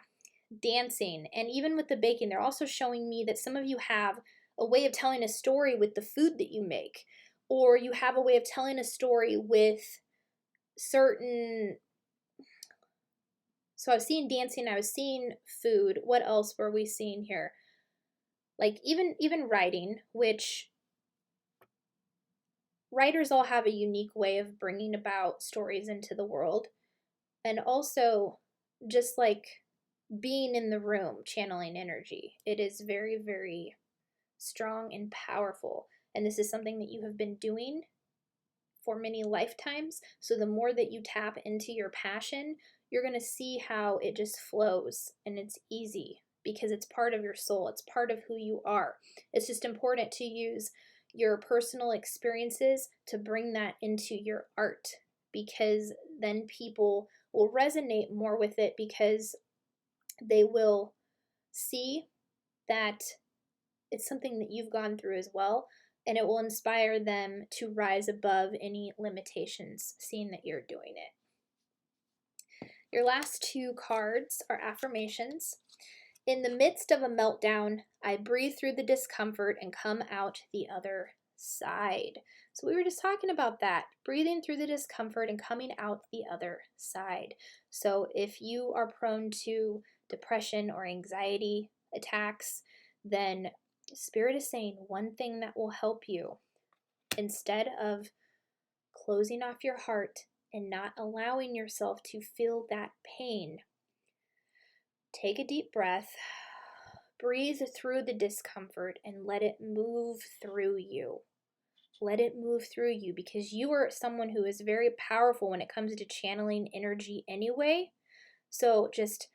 dancing, and even with the baking, they're also showing me that some of you have a way of telling a story with the food that you make, or you have a way of telling a story with certain... So I've seen dancing, I was seeing food. What else were we seeing here? Even writing, which writers all have a unique way of bringing about stories into the world. And also just being in the room, channeling energy. It is very, very strong and powerful. And this is something that you have been doing for many lifetimes. So the more that you tap into your passion, you're going to see how it just flows, and it's easy because it's part of your soul. It's part of who you are. It's just important to use your personal experiences to bring that into your art, because then people will resonate more with it, because they will see that it's something that you've gone through as well, and it will inspire them to rise above any limitations, seeing that you're doing it. Your last two cards are affirmations. In the midst of a meltdown, I breathe through the discomfort and come out the other side. So we were just talking about that, breathing through the discomfort and coming out the other side. So if you are prone to depression or anxiety attacks, then Spirit is saying one thing that will help you. Instead of closing off your heart and not allowing yourself to feel that pain, take a deep breath, breathe through the discomfort, and let it move through you. Let it move through you, because you are someone who is very powerful when it comes to channeling energy anyway. So just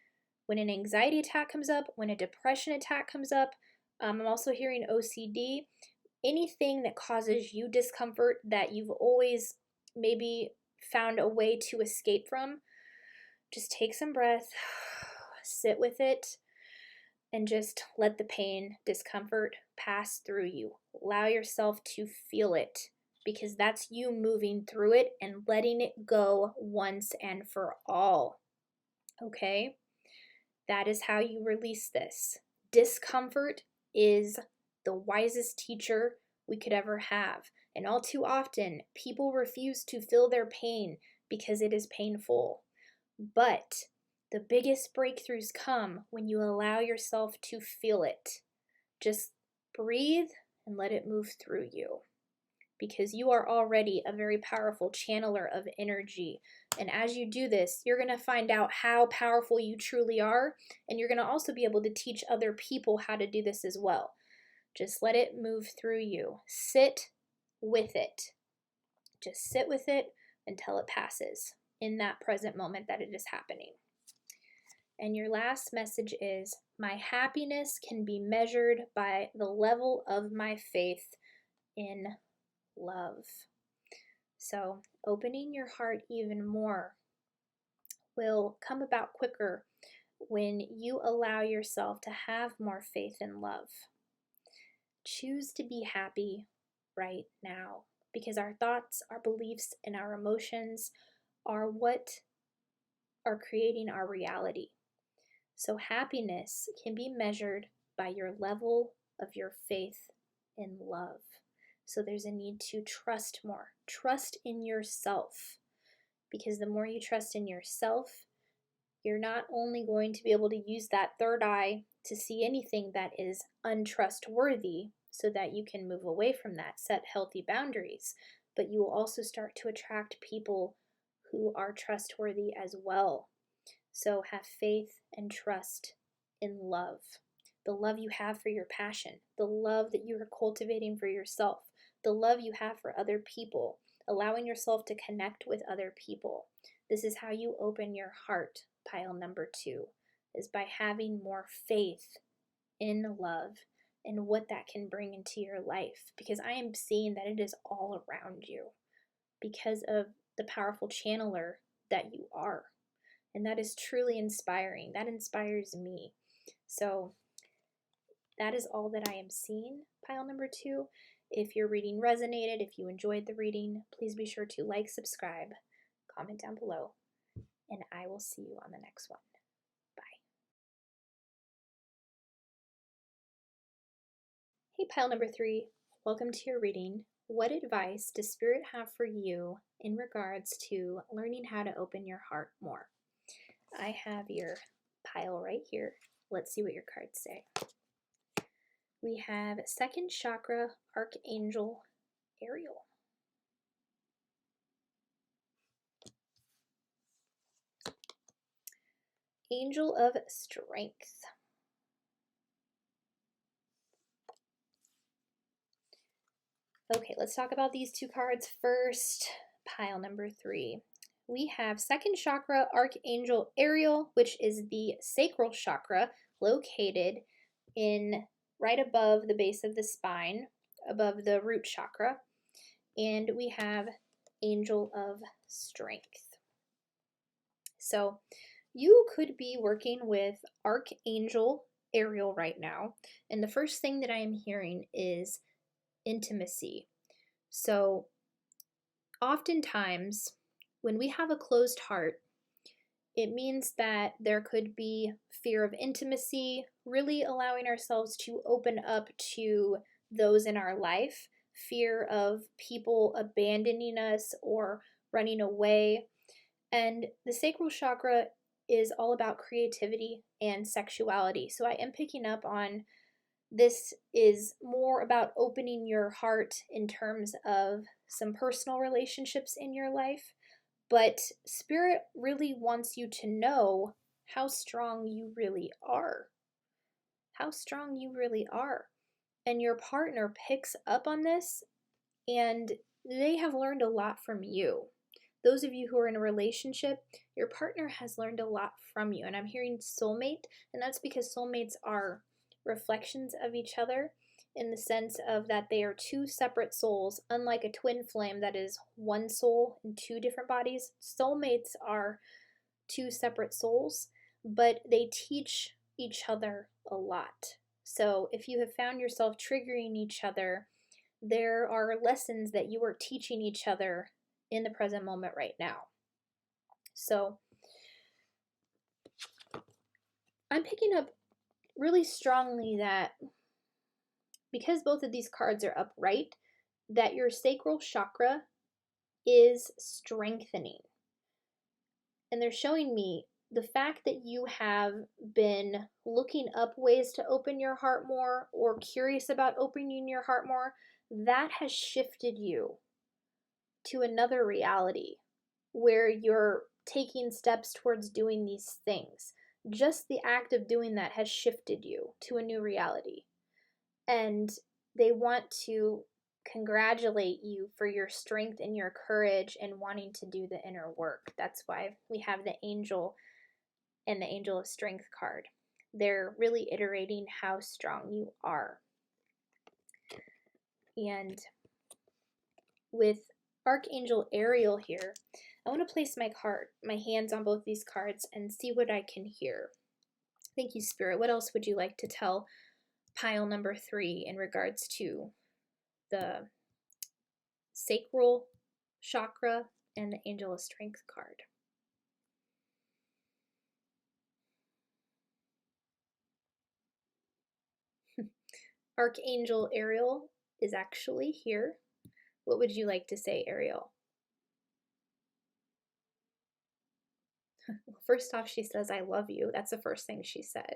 when an anxiety attack comes up, when a depression attack comes up, I'm also hearing OCD, anything that causes you discomfort that you've always maybe found a way to escape from, just take some breath, sit with it, and just let the pain, discomfort pass through you. Allow yourself to feel it, because that's you moving through it and letting it go once and for all. Okay? That is how you release this. Discomfort is the wisest teacher we could ever have. And all too often, people refuse to feel their pain because it is painful. But the biggest breakthroughs come when you allow yourself to feel it. Just breathe and let it move through you, because you are already a very powerful channeler of energy. And as you do this, you're going to find out how powerful you truly are, and you're going to also be able to teach other people how to do this as well. Just let it move through you. Sit with it. Just sit with it until it passes in that present moment that it is happening. And your last message is, my happiness can be measured by the level of my faith in love. So opening your heart even more will come about quicker when you allow yourself to have more faith and love. Choose to be happy right now, because our thoughts, our beliefs, and our emotions are what are creating our reality. So happiness can be measured by your level of your faith in love. So there's a need to trust more. Trust in yourself, because the more you trust in yourself, you're not only going to be able to use that third eye to see anything that is untrustworthy so that you can move away from that, set healthy boundaries, but you will also start to attract people who are trustworthy as well. So have faith and trust in love. The love you have for your passion, the love that you are cultivating for yourself, the love you have for other people, allowing yourself to connect with other people. This is how you open your heart, pile number 2, is by having more faith in love and what that can bring into your life, because I am seeing that it is all around you because of the powerful channeler that you are. And that is truly inspiring. That inspires me. So that is all that I am seeing, pile number 2. If your reading resonated, if you enjoyed the reading, please be sure to like, subscribe, comment down below, and I will see you on the next one. Bye. Hey, pile number 3. Welcome to your reading. What advice does Spirit have for you in regards to learning how to open your heart more? I have your pile right here. Let's see what your cards say. We have second chakra, Archangel Ariel. Angel of Strength. Okay, let's talk about these two cards first. Pile number 3. We have second chakra, Archangel Ariel, which is the sacral chakra located in right above the base of the spine, above the root chakra. And we have Angel of Strength. So you could be working with Archangel Ariel right now, and the first thing that I am hearing is intimacy. So oftentimes when we have a closed heart, it means that there could be fear of intimacy, really allowing ourselves to open up to those in our life, fear of people abandoning us or running away. And the sacral chakra is all about creativity and sexuality. So I am picking up on this is more about opening your heart in terms of some personal relationships in your life. But Spirit really wants you to know how strong you really are. How strong you really are. And your partner picks up on this, and they have learned a lot from you. Those of you who are in a relationship, your partner has learned a lot from you. And I'm hearing soulmate, and that's because soulmates are reflections of each other in the sense of that they are two separate souls, unlike a twin flame that is one soul in two different bodies. Soulmates are two separate souls, but they teach each other a lot. So if you have found yourself triggering each other, there are lessons that you are teaching each other in the present moment right now. So I'm picking up really strongly that because both of these cards are upright, that your sacral chakra is strengthening. And they're showing me the fact that you have been looking up ways to open your heart more or curious about opening your heart more, that has shifted you to another reality where you're taking steps towards doing these things. Just the act of doing that has shifted you to a new reality. And they want to congratulate you for your strength and your courage and wanting to do the inner work. That's why we have the angel and the angel of strength card. They're really iterating how strong you are. And with Archangel Ariel here, I want to place my hands on both these cards and see what I can hear. Thank you, Spirit. What else would you like to tell pile number 3 in regards to the sacral chakra and the angel of strength card? Archangel Ariel is actually here. What would you like to say, Ariel? First off, she says, I love you. That's the first thing she said.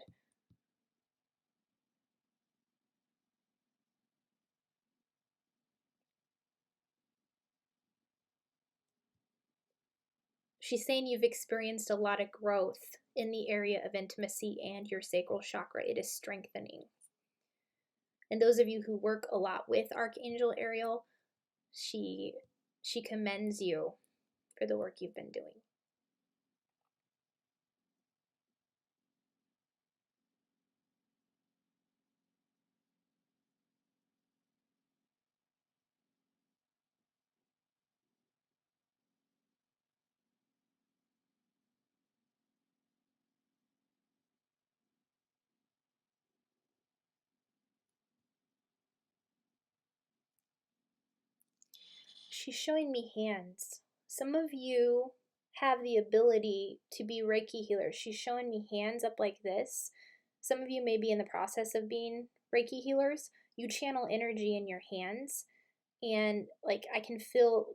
She's saying you've experienced a lot of growth in the area of intimacy and your sacral chakra. It is strengthening. And those of you who work a lot with Archangel Ariel, she commends you for the work you've been doing. She's showing me hands. Some of you have the ability to be Reiki healers. She's showing me hands up like this. Some of you may be in the process of being Reiki healers. You channel energy in your hands, and like I can feel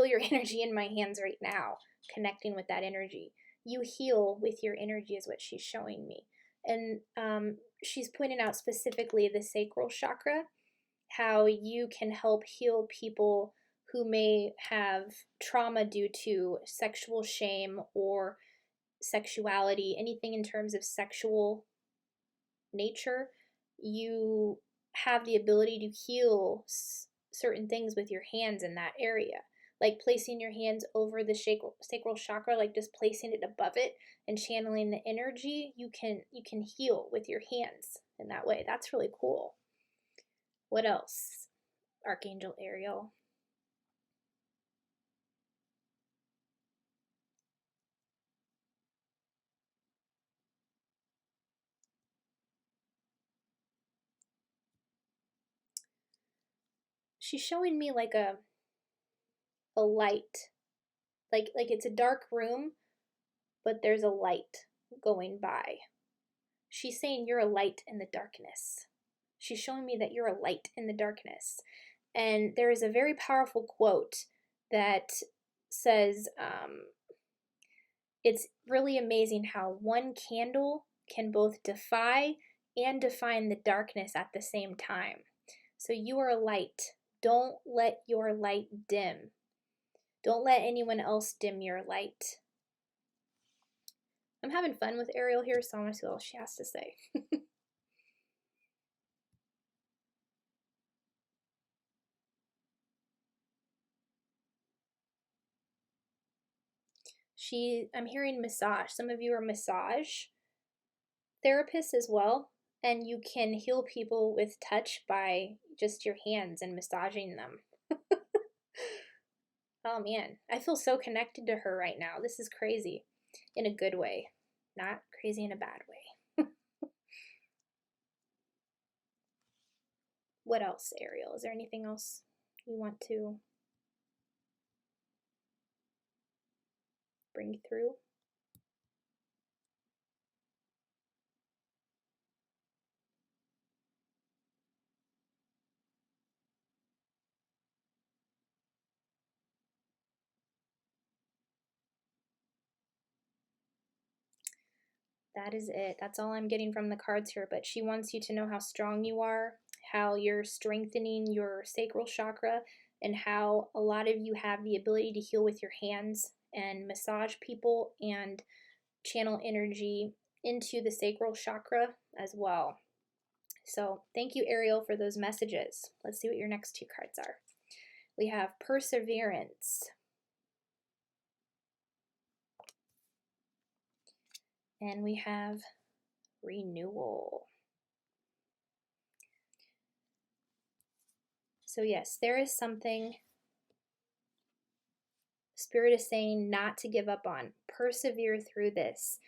your energy in my hands right now, connecting with that energy. You heal with your energy is what she's showing me. And she's pointing out specifically the sacral chakra, how you can help heal people who may have trauma due to sexual shame or sexuality, anything in terms of sexual nature. You have the ability to heal certain things with your hands in that area, like placing your hands over the sacral chakra, like just placing it above it and channeling the energy. You can heal with your hands in that way. That's really cool. What else, Archangel Ariel? she's showing me like a light. Like it's a dark room, but there's a light going by. She's saying you're a light in the darkness. She's showing me that you're a light in the darkness. And there is a very powerful quote that says, it's really amazing how one candle can both defy and define the darkness at the same time. So you are a light. Don't let your light dim. Don't let anyone else dim your light. I'm having fun with Ariel here, so I want to see what else she has to say. I'm hearing massage. Some of you are massage therapists as well, and you can heal people with touch by just your hands and massaging them. Oh man, I feel so connected to her right now. This is crazy in a good way, not crazy in a bad way. What else, Ariel? Is there anything else you want to bring through? That is it. That's all I'm getting from the cards here. But she wants you to know how strong you are, how you're strengthening your sacral chakra, and how a lot of you have the ability to heal with your hands and massage people and channel energy into the sacral chakra as well. So thank you, Ariel, for those messages. Let's see what your next two cards are. We have Perseverance. And we have Renewal. So yes, there is something Spirit is saying not to give up on. Persevere through this,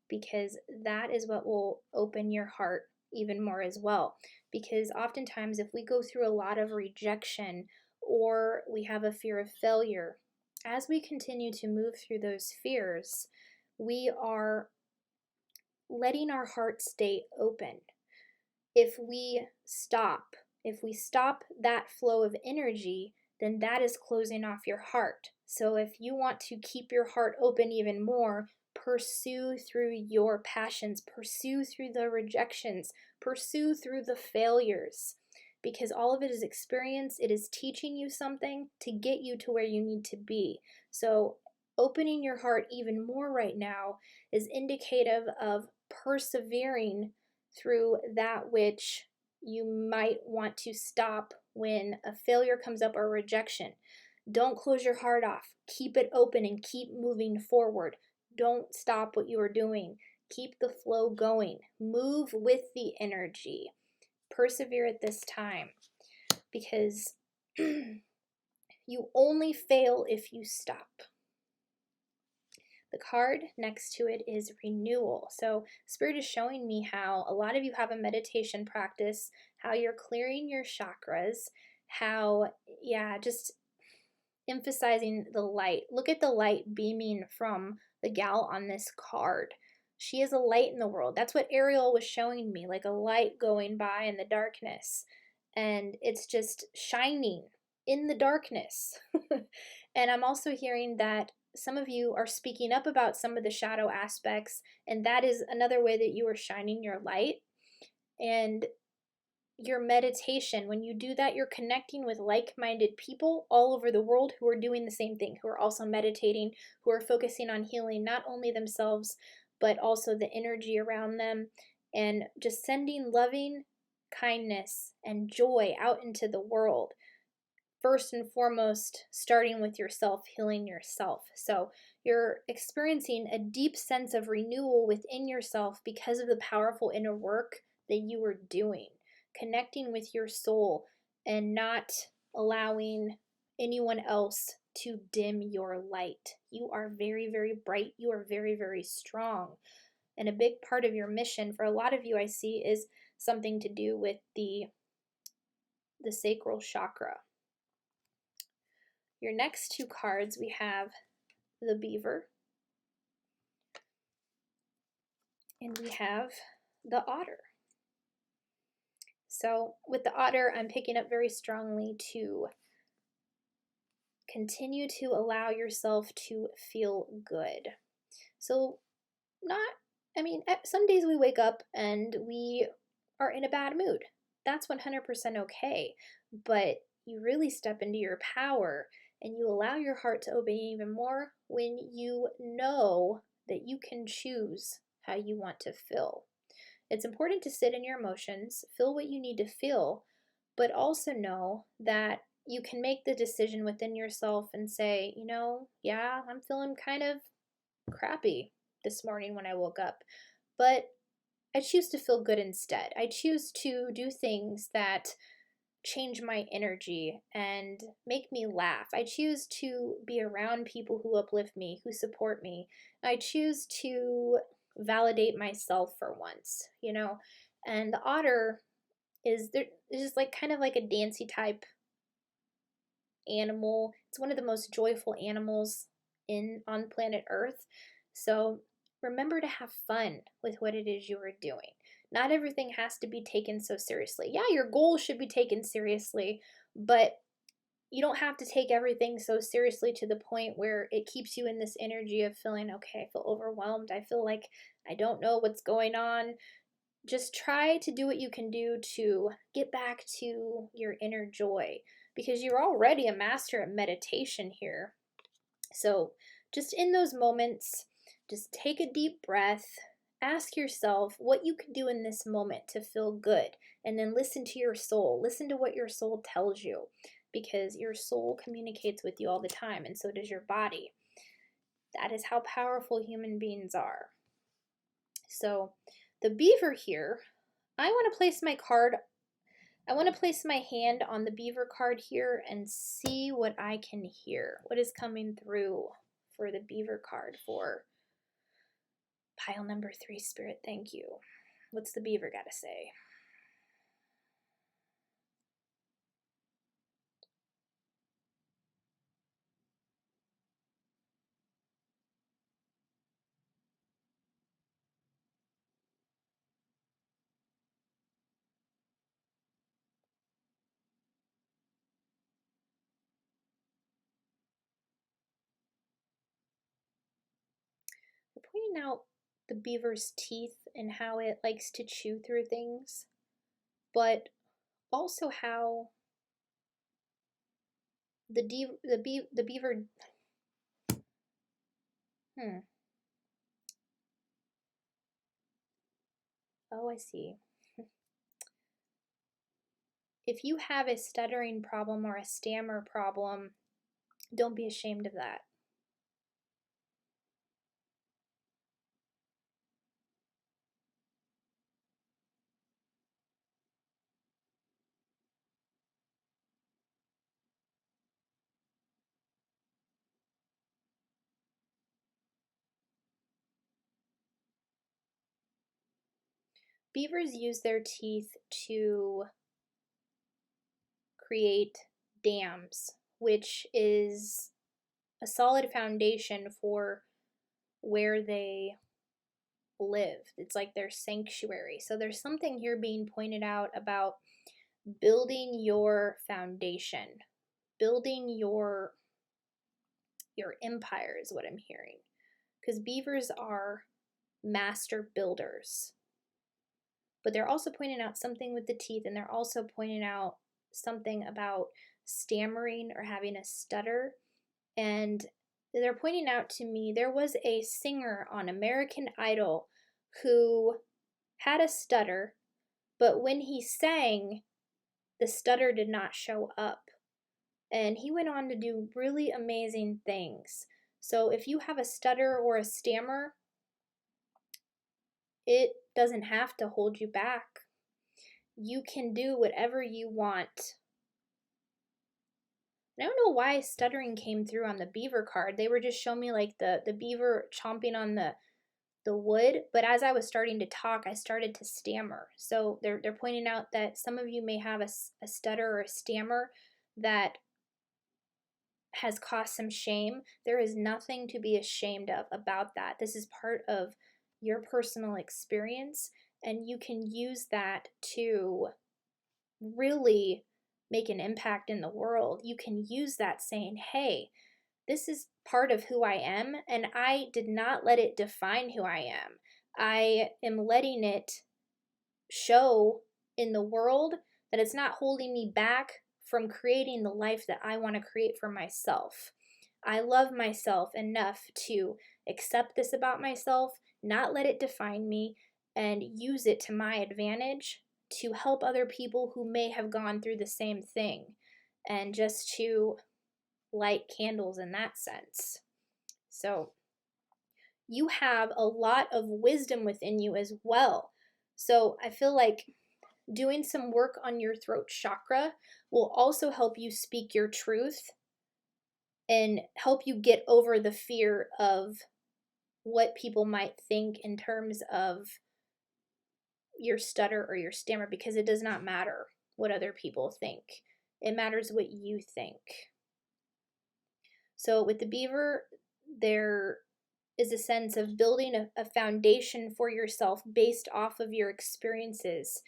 because that is what will open your heart even more as well. Because oftentimes if we go through a lot of rejection or we have a fear of failure, as we continue to move through those fears, we are letting our heart stay open. If we stop that flow of energy, then that is closing off your heart. So if you want to keep your heart open even more, pursue through your passions, pursue through the rejections, pursue through the failures, because all of it is experience. It is teaching you something to get you to where you need to be. So opening your heart even more right now is indicative of persevering through that which you might want to stop when a failure comes up or rejection. Don't close your heart off. Keep it open and keep moving forward. Don't stop what you are doing. Keep the flow going. Move with the energy. Persevere at this time, because you only fail if you stop. The card next to it is Renewal. So Spirit is showing me how a lot of you have a meditation practice, how you're clearing your chakras, how, just emphasizing the light. Look at the light beaming from the gal on this card. She is a light in the world. That's what Ariel was showing me, like a light going by in the darkness. And it's just shining in the darkness. And I'm also hearing that some of you are speaking up about some of the shadow aspects, and that is another way that you are shining your light. And your meditation, when you do that, you're connecting with like-minded people all over the world who are doing the same thing, who are also meditating, who are focusing on healing not only themselves, but also the energy around them, and just sending loving kindness and joy out into the world. First and foremost, starting with yourself, healing yourself. So you're experiencing a deep sense of renewal within yourself because of the powerful inner work that you are doing, connecting with your soul and not allowing anyone else to dim your light. You are very, very bright. You are very, very strong. And a big part of your mission for a lot of you, I see, is something to do with the sacral chakra. Your next two cards, we have the Beaver, and we have the Otter. So with the Otter, I'm picking up very strongly to continue to allow yourself to feel good. So some days we wake up and we are in a bad mood. That's 100% okay. But you really step into your power and you allow your heart to open even more when you know that you can choose how you want to feel. It's important to sit in your emotions, feel what you need to feel, but also know that you can make the decision within yourself and say, yeah, I'm feeling kind of crappy this morning when I woke up, but I choose to feel good instead. I choose to do things that change my energy and make me laugh. I choose to be around people who uplift me, who support me. I choose to validate myself for once, And the Otter is just like kind of like a dancy type animal. It's one of the most joyful animals on planet Earth. So remember to have fun with what it is you are doing. Not everything has to be taken so seriously. Yeah, your goals should be taken seriously, but you don't have to take everything so seriously to the point where it keeps you in this energy of feeling, okay, I feel overwhelmed. I feel like I don't know what's going on. Just try to do what you can do to get back to your inner joy, because you're already a master at meditation here. So just in those moments, just take a deep breath, ask yourself what you can do in this moment to feel good, and then listen to your soul. Listen to what your soul tells you, because your soul communicates with you all the time, and so does your body. That is how powerful human beings are. So the Beaver here, I want to place my hand on the Beaver card here and see what I can hear. What is coming through for the Beaver card for pile number 3, Spirit? Thank you. What's the Beaver got to say? They're pointing out the Beaver's teeth and how it likes to chew through things, but also how the Beaver. Oh, I see. If you have a stuttering problem or a stammer problem, don't be ashamed of that. Beavers use their teeth to create dams, which is a solid foundation for where they live. It's like their sanctuary. So there's something here being pointed out about building your foundation, building your empire is what I'm hearing. Because beavers are master builders. But they're also pointing out something with the teeth, and they're also pointing out something about stammering or having a stutter. And they're pointing out to me there was a singer on American Idol who had a stutter, but when he sang, the stutter did not show up. And he went on to do really amazing things. So if you have a stutter or a stammer, it doesn't have to hold you back. You can do whatever you want. And I don't know why stuttering came through on the beaver card. They were just showing me like the beaver chomping on the wood, but as I was starting to talk, I started to stammer. So they're pointing out that some of you may have a stutter or a stammer that has caused some shame, there is nothing to be ashamed of about that. This is part of your personal experience, and you can use that to really make an impact in the world. You can use that saying, hey, this is part of who I am, and I did not let it define who I am. I am letting it show in the world that it's not holding me back from creating the life that I want to create for myself. I love myself enough to accept this about myself, not let it define me, and use it to my advantage to help other people who may have gone through the same thing, and just to light candles in that sense. So you have a lot of wisdom within you as well. So I feel like doing some work on your throat chakra will also help you speak your truth and help you get over the fear of what people might think in terms of your stutter or your stammer, because it does not matter what other people think. It matters what you think. So with the beaver, there is a sense of building a foundation for yourself based off of your experiences,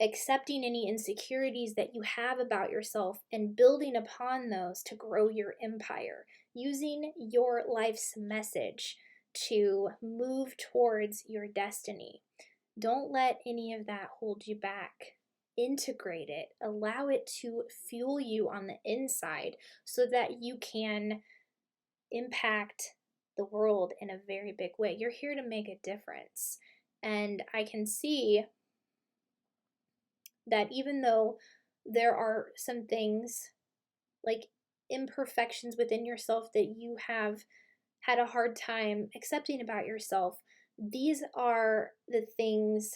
accepting any insecurities that you have about yourself and building upon those to grow your empire, using your life's message to move towards your destiny. Don't let any of that hold you back. Integrate it. Allow it to fuel you on the inside so that you can impact the world in a very big way. You're here to make a difference. And I can see that even though there are some things like imperfections within yourself that you have had a hard time accepting about yourself, these are the things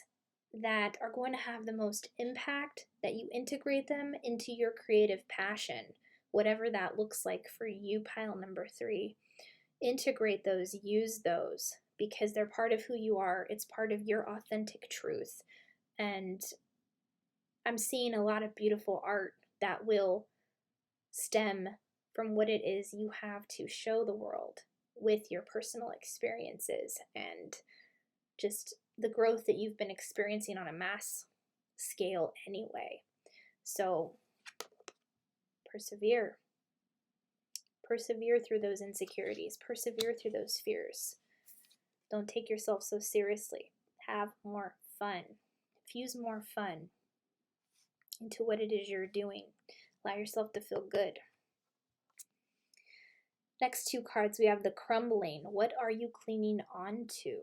that are going to have the most impact, that you integrate them into your creative passion, whatever that looks like for you, pile number 3. Integrate those, use those, because they're part of who you are. It's part of your authentic truth. And I'm seeing a lot of beautiful art that will stem from what it is you have to show the world with your personal experiences and just the growth that you've been experiencing on a mass scale anyway. So persevere. Persevere through those insecurities. Persevere through those fears. Don't take yourself so seriously. Have more fun. Infuse more fun into what it is you're doing. Allow yourself to feel good. Next 2 cards, we have the crumbling. What are you clinging on to?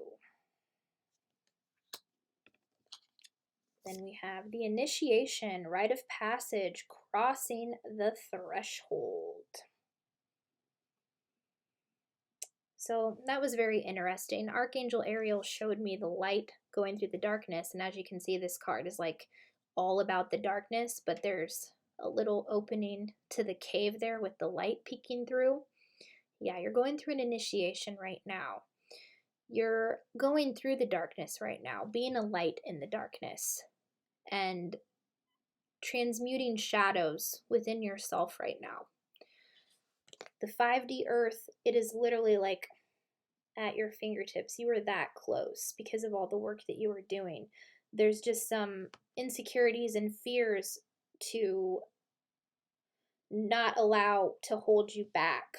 Then we have the initiation, rite of passage, crossing the threshold. So that was very interesting. Archangel Ariel showed me the light going through the darkness, and as you can see, this card is like all about the darkness, but there's a little opening to the cave there with the light peeking through. Yeah, you're going through an initiation right now. You're going through the darkness right now, being a light in the darkness and transmuting shadows within yourself right now. The 5D earth, it is literally like at your fingertips. You are that close because of all the work that you are doing. There's just some insecurities and fears to not allow to hold you back.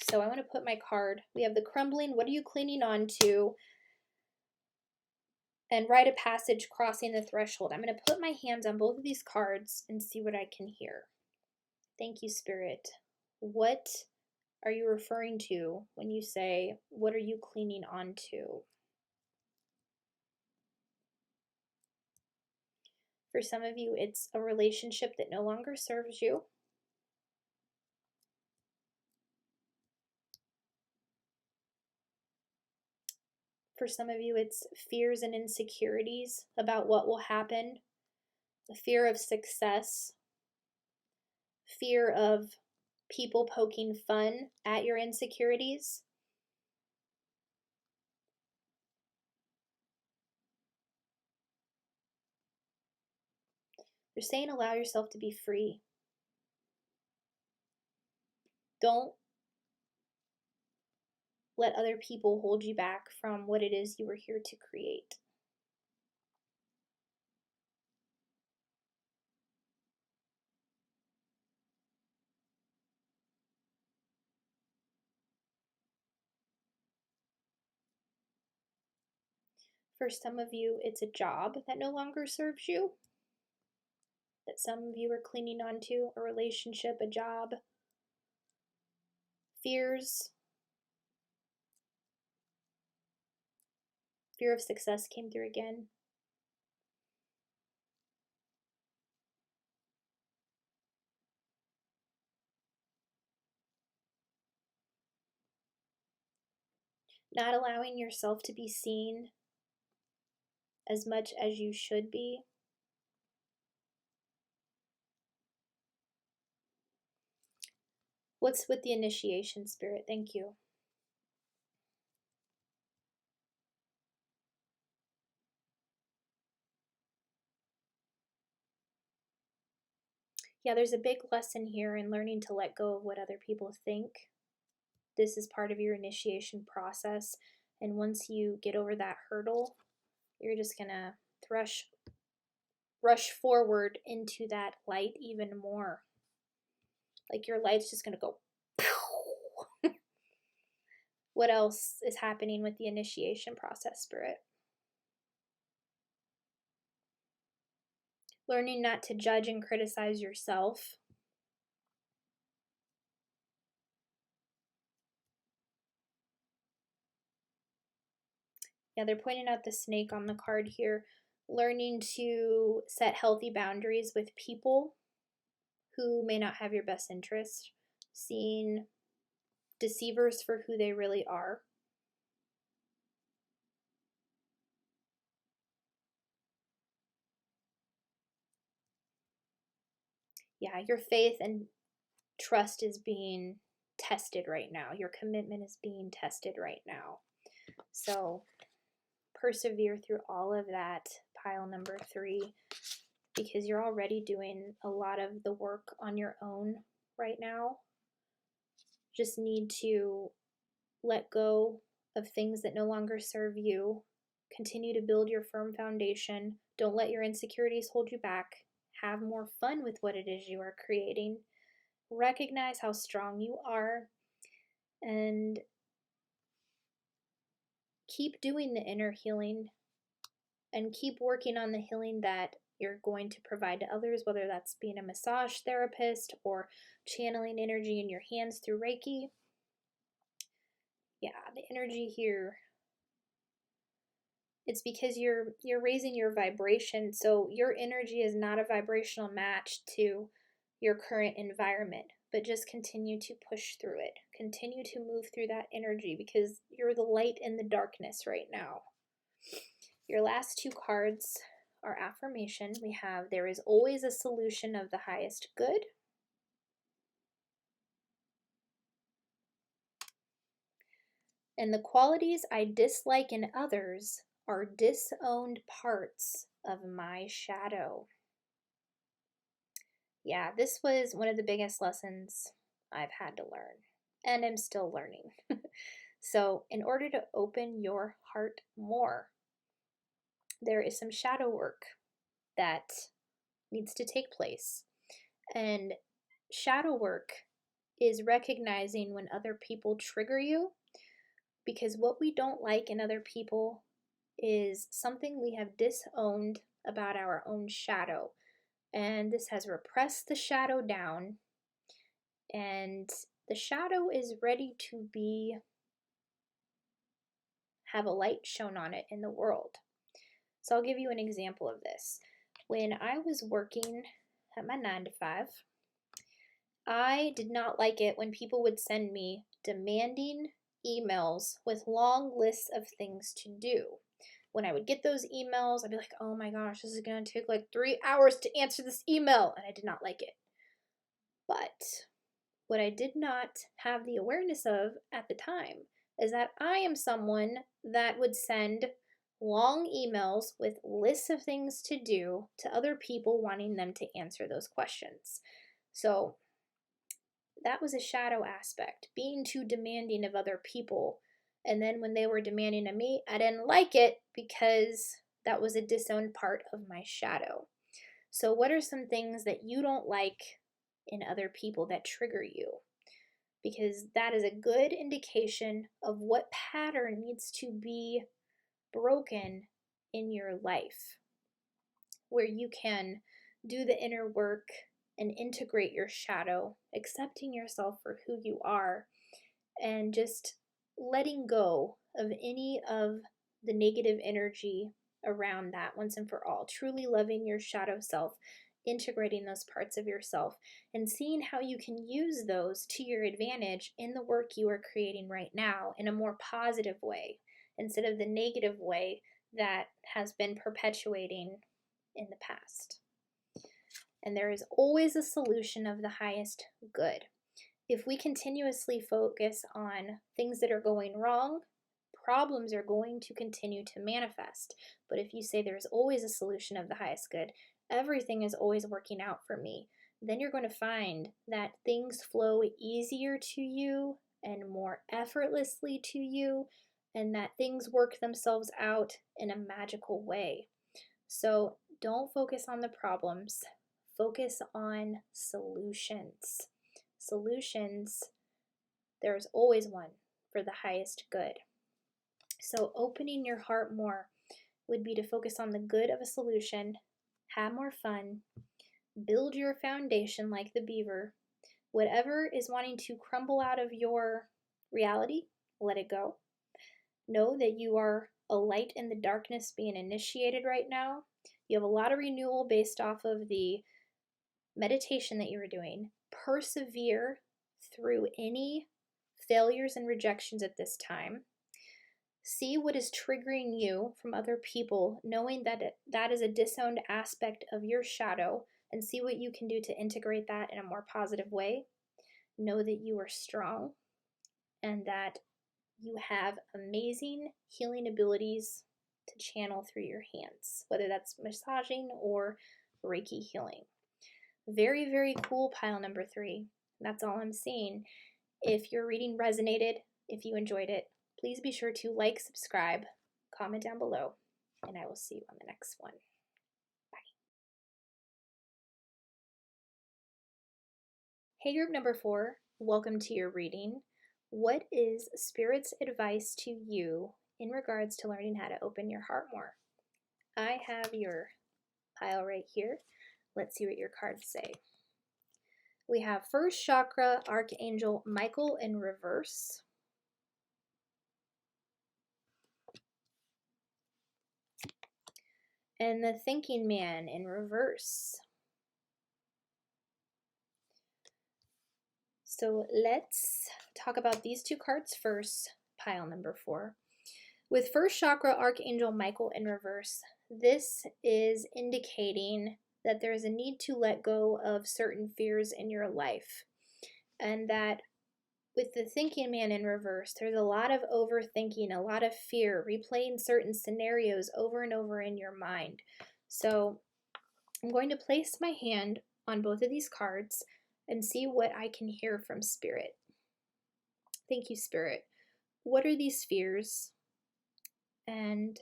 So I want to put my card. We have the crumbling. What are you clinging on to? And rite of passage, crossing the threshold. I'm going to put my hands on both of these cards and see what I can hear. Thank you, Spirit. What are you referring to when you say, what are you clinging on to? For some of you, it's a relationship that no longer serves you. For some of you, it's fears and insecurities about what will happen, the fear of success, fear of people poking fun at your insecurities. They're saying allow yourself to be free. Don't let other people hold you back from what it is you were here to create. For some of you, it's a job that no longer serves you, that some of you are clinging on to, a relationship, a job, fears. Fear of success came through again. Not allowing yourself to be seen as much as you should be. What's with the initiation, Spirit? Thank you. Yeah, there's a big lesson here in learning to let go of what other people think. This is part of your initiation process. And once you get over that hurdle, you're just going to rush forward into that light even more. Like your light's just going to go. What else is happening with the initiation process, Spirit? Learning not to judge and criticize yourself. Yeah, they're pointing out the snake on the card here. Learning to set healthy boundaries with people who may not have your best interest. Seeing deceivers for who they really are. Yeah, your faith and trust is being tested right now. Your commitment is being tested right now. So persevere through all of that, pile number 3, because you're already doing a lot of the work on your own right now. Just need to let go of things that no longer serve you. Continue to build your firm foundation. Don't let your insecurities hold you back. Have more fun with what it is you are creating. Recognize how strong you are and keep doing the inner healing and keep working on the healing that you're going to provide to others, whether that's being a massage therapist or channeling energy in your hands through Reiki. Yeah, the energy here, it's because you're raising your vibration, so your energy is not a vibrational match to your current environment, but just continue to push through it. Continue to move through that energy because you're the light in the darkness right now. Your last 2 cards are affirmation. We have, there is always a solution of the highest good. And the qualities I dislike in others are disowned parts of my shadow. Yeah, this was one of the biggest lessons I've had to learn, and I'm still learning. So, in order to open your heart more, there is some shadow work that needs to take place. And shadow work is recognizing when other people trigger you, because what we don't like in other people is something we have disowned about our own shadow. And this has repressed the shadow down, and the shadow is ready to have a light shone on it in the world. So I'll give you an example of this. When I was working at my 9-to-5, I did not like it when people would send me demanding emails with long lists of things to do. When I would get those emails, I'd be like, oh my gosh, this is going to take like 3 hours to answer this email, and I did not like it. But what I did not have the awareness of at the time is that I am someone that would send long emails with lists of things to do to other people wanting them to answer those questions. So that was a shadow aspect, being too demanding of other people. And then when they were demanding of me, I didn't like it because that was a disowned part of my shadow. So, what are some things that you don't like in other people that trigger you? Because that is a good indication of what pattern needs to be broken in your life, where you can do the inner work and integrate your shadow, accepting yourself for who you are, and just letting go of any of the negative energy around that once and for all. Truly loving your shadow self, integrating those parts of yourself, and seeing how you can use those to your advantage in the work you are creating right now in a more positive way instead of the negative way that has been perpetuating in the past. And there is always a solution of the highest good. If we continuously focus on things that are going wrong, problems are going to continue to manifest. But if you say there's always a solution of the highest good, everything is always working out for me, then you're going to find that things flow easier to you and more effortlessly to you, and that things work themselves out in a magical way. So don't focus on the problems, focus on solutions. Solutions, there's always one for the highest good. So opening your heart more would be to focus on the good of a solution, have more fun, build your foundation like the beaver. Whatever is wanting to crumble out of your reality, let it go. Know that you are a light in the darkness being initiated right now. You have a lot of renewal based off of the meditation that you were doing. Persevere through any failures and rejections at this time. See what is triggering you from other people, knowing that that is a disowned aspect of your shadow, and see what you can do to integrate that in a more positive way. Know that you are strong and that you have amazing healing abilities to channel through your hands, whether that's massaging or Reiki healing. Very, very cool pile number 3. That's all I'm seeing. If your reading resonated, if you enjoyed it, please be sure to like, subscribe, comment down below, and I will see you on the next one. Bye. Hey group number 4, welcome to your reading. What is Spirit's advice to you in regards to learning how to open your heart more? I have your pile right here. Let's see what your cards say. We have First Chakra, Archangel Michael in reverse. And the Thinking Man in reverse. So let's talk about these 2 cards first, pile number 4. With First Chakra, Archangel Michael in reverse, this is indicating that there is a need to let go of certain fears in your life. And that with the Thinking Man in reverse, there's a lot of overthinking, a lot of fear, replaying certain scenarios over and over in your mind. So I'm going to place my hand on both of these cards and see what I can hear from Spirit. Thank you, Spirit. What are these fears? And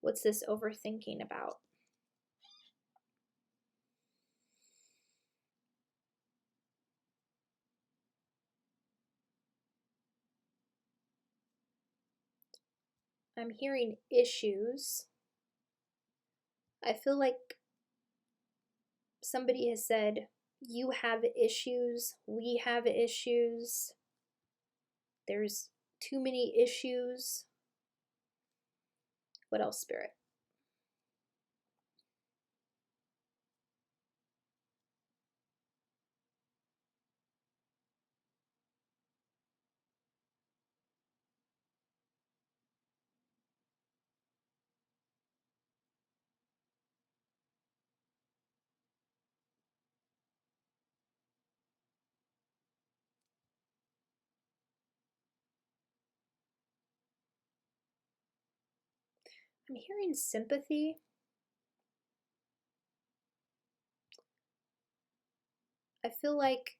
what's this overthinking about? I'm hearing issues. I feel like somebody has said, you have issues, we have issues, there's too many issues. What else, Spirit? I'm hearing sympathy. I feel like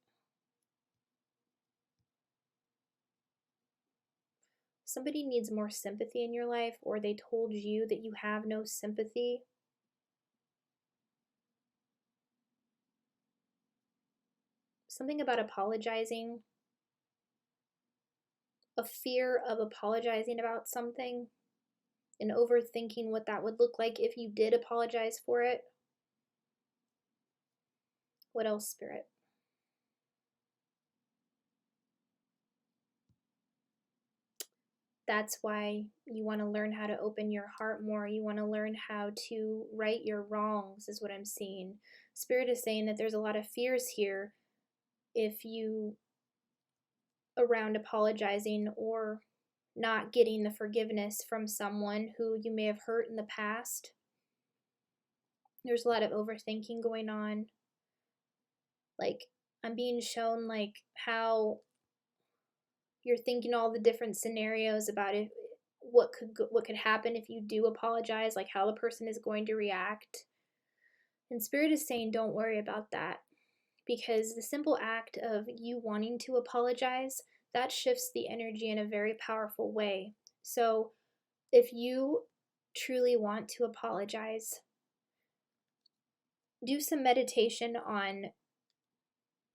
somebody needs more sympathy in your life, or they told you that you have no sympathy. Something about apologizing, a fear of apologizing about something, and overthinking what that would look like if you did apologize for it. What else, Spirit? That's why you want to learn how to open your heart more. You want to learn how to right your wrongs, is what I'm seeing. Spirit is saying that there's a lot of fears here if you around apologizing or not getting the forgiveness from someone who you may have hurt in the past. There's a lot of overthinking going on. Like, I'm being shown like how you're thinking all the different scenarios about it, what could happen if you do apologize, like how the person is going to react. And Spirit is saying don't worry about that, because the simple act of you wanting to apologize, that shifts the energy in a very powerful way. So if you truly want to apologize, do some meditation on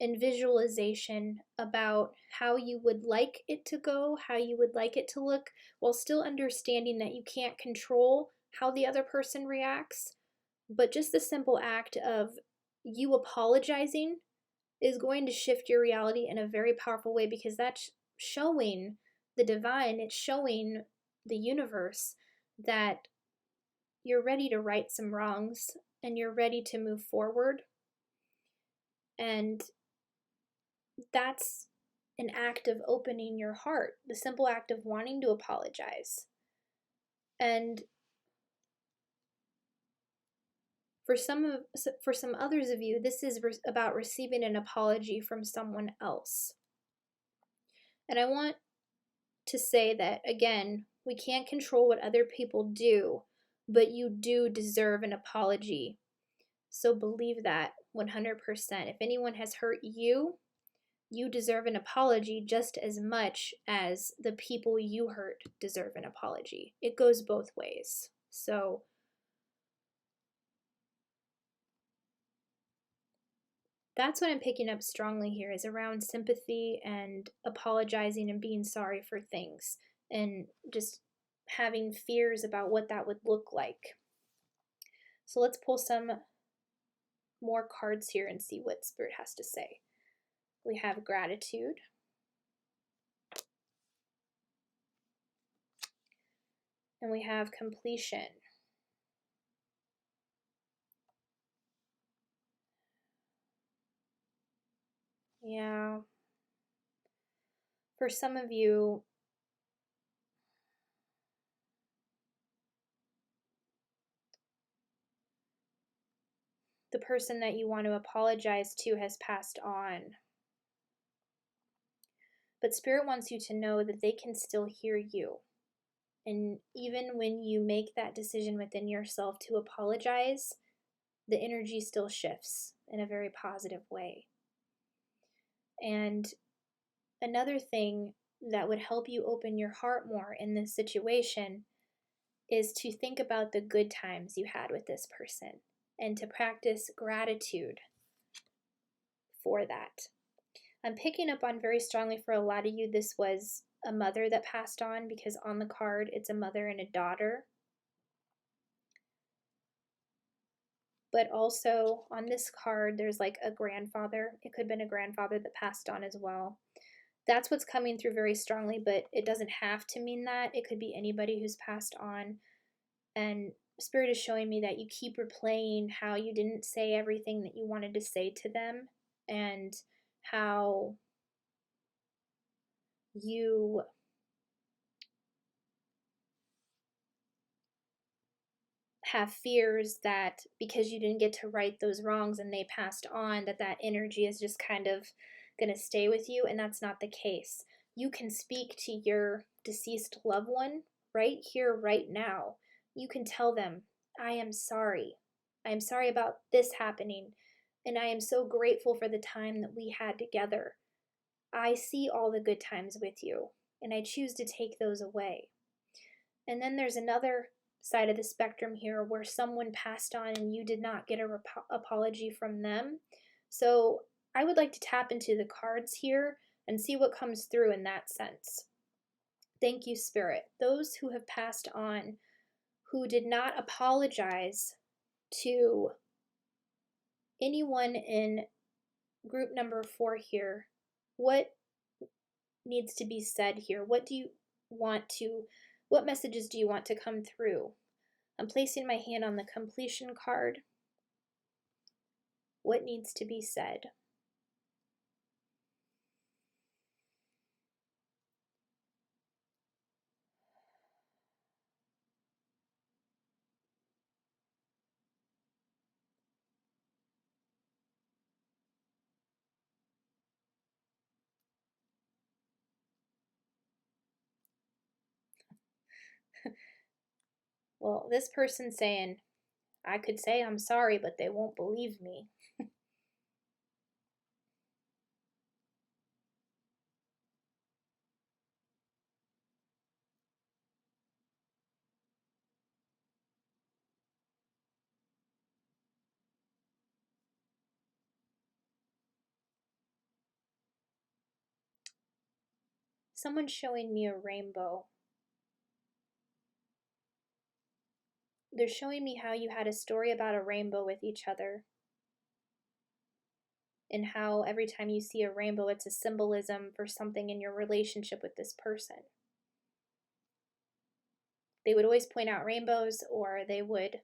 and visualization about how you would like it to go, how you would like it to look, while still understanding that you can't control how the other person reacts. But just the simple act of you apologizing is going to shift your reality in a very powerful way, because that's showing the divine, it's showing the universe that you're ready to right some wrongs and you're ready to move forward. And that's an act of opening your heart, the simple act of wanting to apologize. And for some others of you, this is about receiving an apology from someone else. And I want to say that, again, we can't control what other people do, but you do deserve an apology. So believe that 100%. If anyone has hurt you, you deserve an apology just as much as the people you hurt deserve an apology. It goes both ways. So that's what I'm picking up strongly here, is around sympathy and apologizing and being sorry for things, and just having fears about what that would look like. So let's pull some more cards here and see what Spirit has to say. We have gratitude. And we have completion. Yeah. For some of you, the person that you want to apologize to has passed on. But Spirit wants you to know that they can still hear you. And even when you make that decision within yourself to apologize, the energy still shifts in a very positive way. And another thing that would help you open your heart more in this situation is to think about the good times you had with this person and to practice gratitude for that. I'm picking up on very strongly, for a lot of you, this was a mother that passed on, because on the card it's a mother and a daughter. But also on this card there's like a grandfather. It could have been a grandfather that passed on as well. That's what's coming through very strongly, but it doesn't have to mean that. It could be anybody who's passed on. And Spirit is showing me that you keep replaying how you didn't say everything that you wanted to say to them, and how you have fears that because you didn't get to right those wrongs and they passed on, that energy is just kind of going to stay with you. And that's not the case. You can speak to your deceased loved one right here, right now. You can tell them, I am sorry. I am sorry about this happening. And I am so grateful for the time that we had together. I see all the good times with you. and I choose to take those away. And then there's another side of the spectrum here where someone passed on and you did not get an apology from them. So I would like to tap into the cards here and see what comes through in that sense. Thank you, Spirit. Those who have passed on, who did not apologize to anyone in group number 4 here, what needs to be said here? What messages do you want to come through? I'm placing my hand on the completion card. What needs to be said? Well, this person's saying, I could say I'm sorry, but they won't believe me. Someone's showing me a rainbow. They're showing me how you had a story about a rainbow with each other, and how every time you see a rainbow, it's a symbolism for something in your relationship with this person. They would always point out rainbows, or they would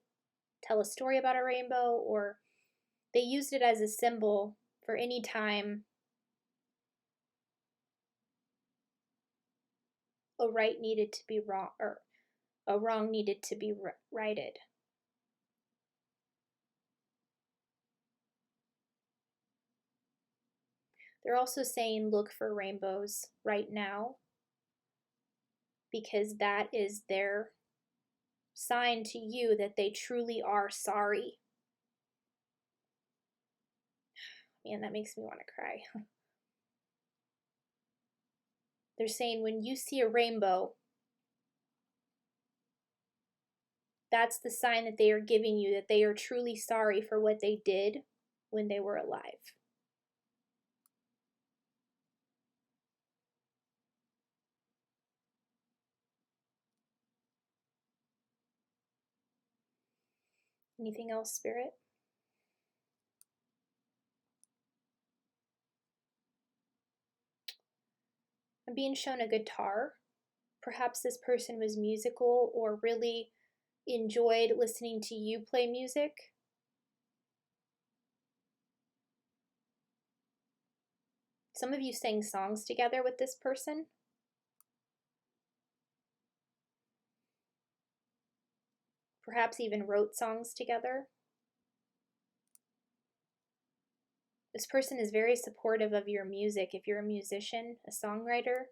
tell a story about a rainbow, or they used it as a symbol for any time a right needed to be wrong, or a wrong needed to be righted. They're also saying look for rainbows right now, because that is their sign to you that they truly are sorry. Man, that makes me want to cry. They're saying when you see a rainbow, that's the sign that they are giving you that they are truly sorry for what they did when they were alive. Anything else, Spirit? I'm being shown a guitar. Perhaps this person was musical or really enjoyed listening to you play music. Some of you sang songs together with this person. Perhaps even wrote songs together. This person is very supportive of your music if you're a musician, a songwriter.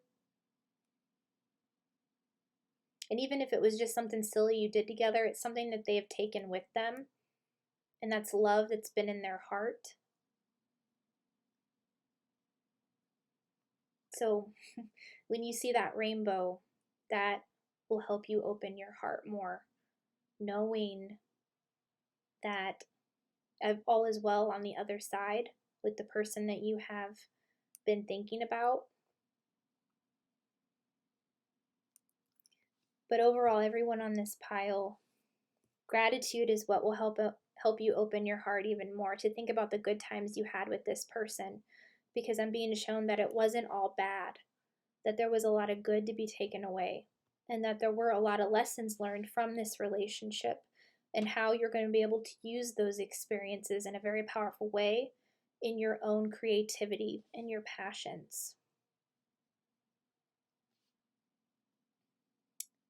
And even if it was just something silly you did together, it's something that they have taken with them. And that's love that's been in their heart. So when you see that rainbow, that will help you open your heart more, knowing that all is well on the other side with the person that you have been thinking about. But overall, everyone on this pile, gratitude is what will help you open your heart even more to think about the good times you had with this person, because I'm being shown that it wasn't all bad, that there was a lot of good to be taken away, and that there were a lot of lessons learned from this relationship, and how you're going to be able to use those experiences in a very powerful way in your own creativity and your passions.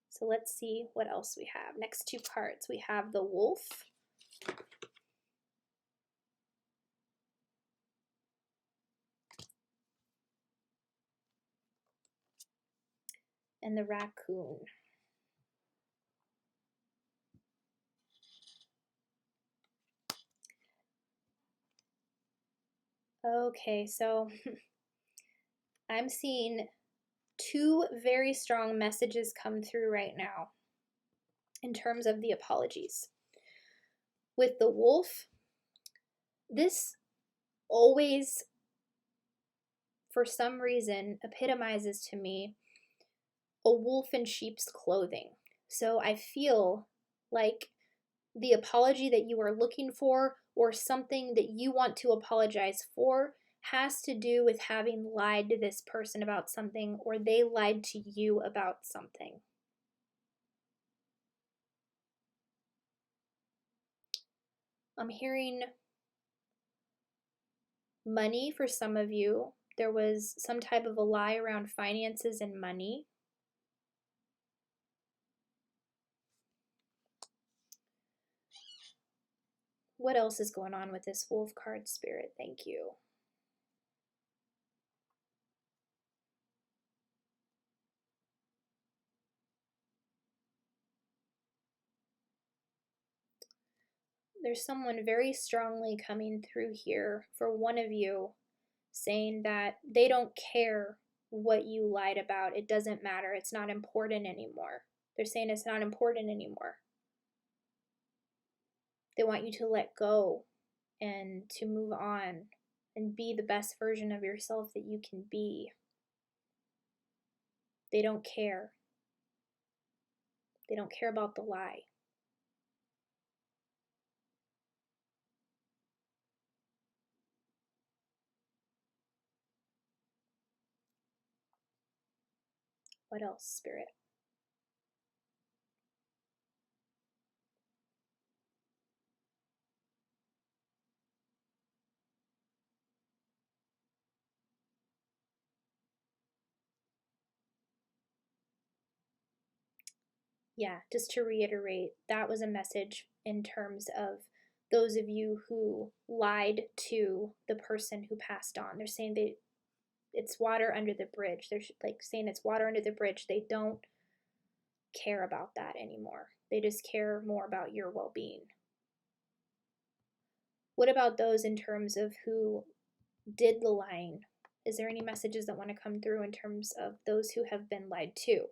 So let's see what else we have. Next 2 cards, we have the Wolf and the Raccoon. Okay, so I'm seeing two very strong messages come through right now in terms of the apologies. With the wolf, this always, for some reason, epitomizes to me a wolf in sheep's clothing. So I feel like the apology that you are looking for, or something that you want to apologize for, has to do with having lied to this person about something, or they lied to you about something. I'm hearing money for some of you. There was some type of a lie around finances and money. What else is going on with this wolf card, Spirit? Thank you. There's someone very strongly coming through here for one of you, saying that they don't care what you lied about. It doesn't matter. It's not important anymore. They're saying it's not important anymore. They want you to let go and to move on and be the best version of yourself that you can be. They don't care. They don't care about the lie. What else, Spirit? Yeah, just to reiterate, that was a message in terms of those of you who lied to the person who passed on. They're saying it's water under the bridge. They're like saying it's water under the bridge. They don't care about that anymore. They just care more about your well-being. What about those in terms of who did the lying? Is there any messages that want to come through in terms of those who have been lied to?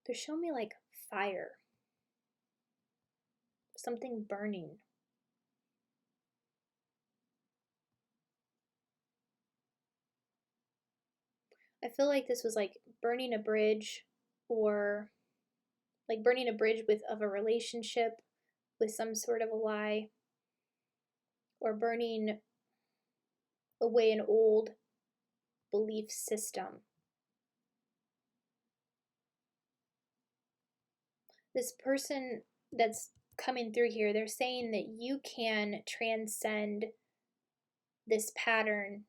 They're showing me like fire, something burning. I feel like this was like burning a bridge, or like burning a bridge of a relationship with some sort of a lie, or burning away an old belief system. This person that's coming through here, they're saying that you can transcend this pattern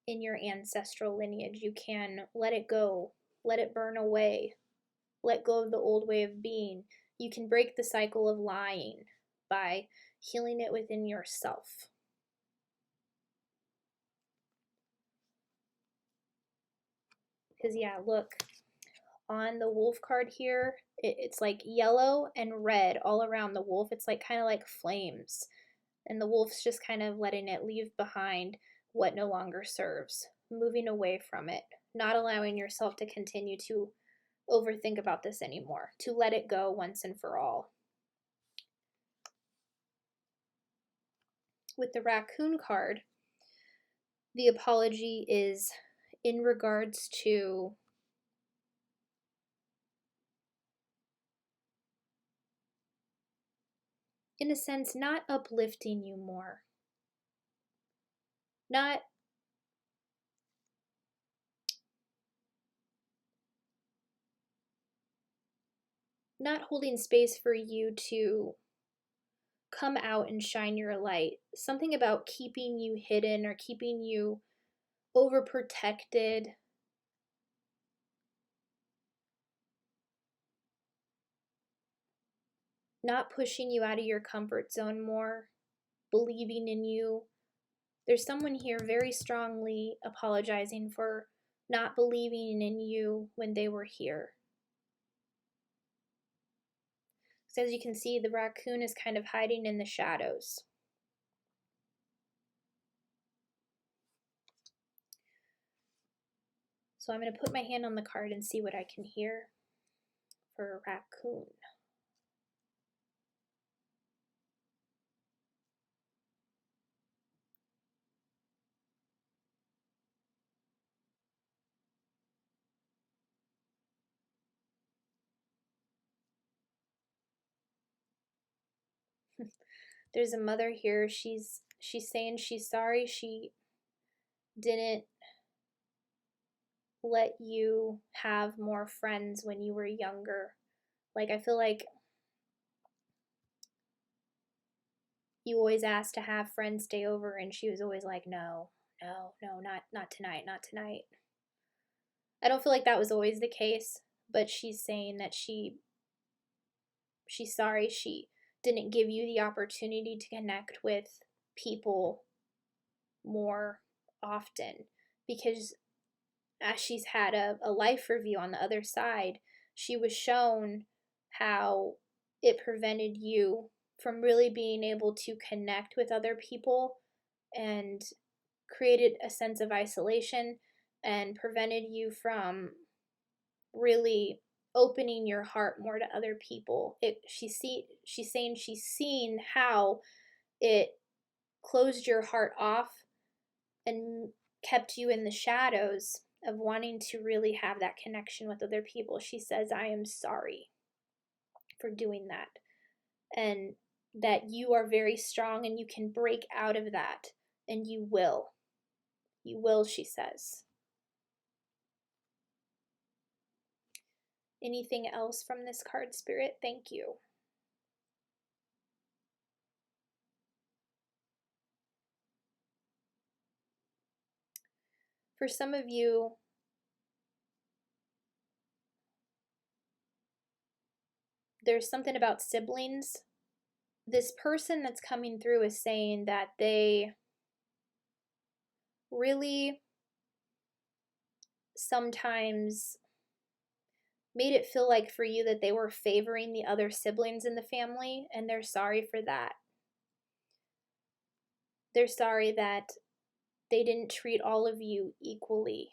in your ancestral lineage. You can let it go, let it burn away, let go of the old way of being. You can break the cycle of lying by healing it within yourself. Because, yeah, look, on the wolf card here, it's like yellow and red all around the wolf. It's like kind of like flames. And the wolf's just kind of letting it leave behind what no longer serves, moving away from it, not allowing yourself to continue to overthink about this anymore, to let it go once and for all. With the raccoon card, the apology is in regards to in a sense, not uplifting you more. Not holding space for you to come out and shine your light. Something about keeping you hidden or keeping you overprotected. not pushing you out of your comfort zone more, believing in you. There's someone here very strongly apologizing for not believing in you when they were here. So as you can see, the raccoon is kind of hiding in the shadows. So I'm going to put my hand on the card and see what I can hear for a raccoon. There's a mother here. She's saying she's sorry she didn't let you have more friends when you were younger. Like, I feel like you always asked to have friends stay over, and she was always like, no, not tonight, not tonight. I don't feel like that was always the case, but she's saying that she's sorry she didn't give you the opportunity to connect with people more often, because as she's had a life review on the other side, she was shown how it prevented you from really being able to connect with other people, and created a sense of isolation and prevented you from really opening your heart more to other people. She's saying she's seen how it closed your heart off and kept you in the shadows of wanting to really have that connection with other people. She says, I am sorry for doing that, and that you are very strong and you can break out of that, and you will. You will, she says. Anything else from this card, Spirit? Thank you. For some of you, there's something about siblings. This person that's coming through is saying that they really sometimes made it feel like for you that they were favoring the other siblings in the family, and they're sorry for that. They're sorry that they didn't treat all of you equally.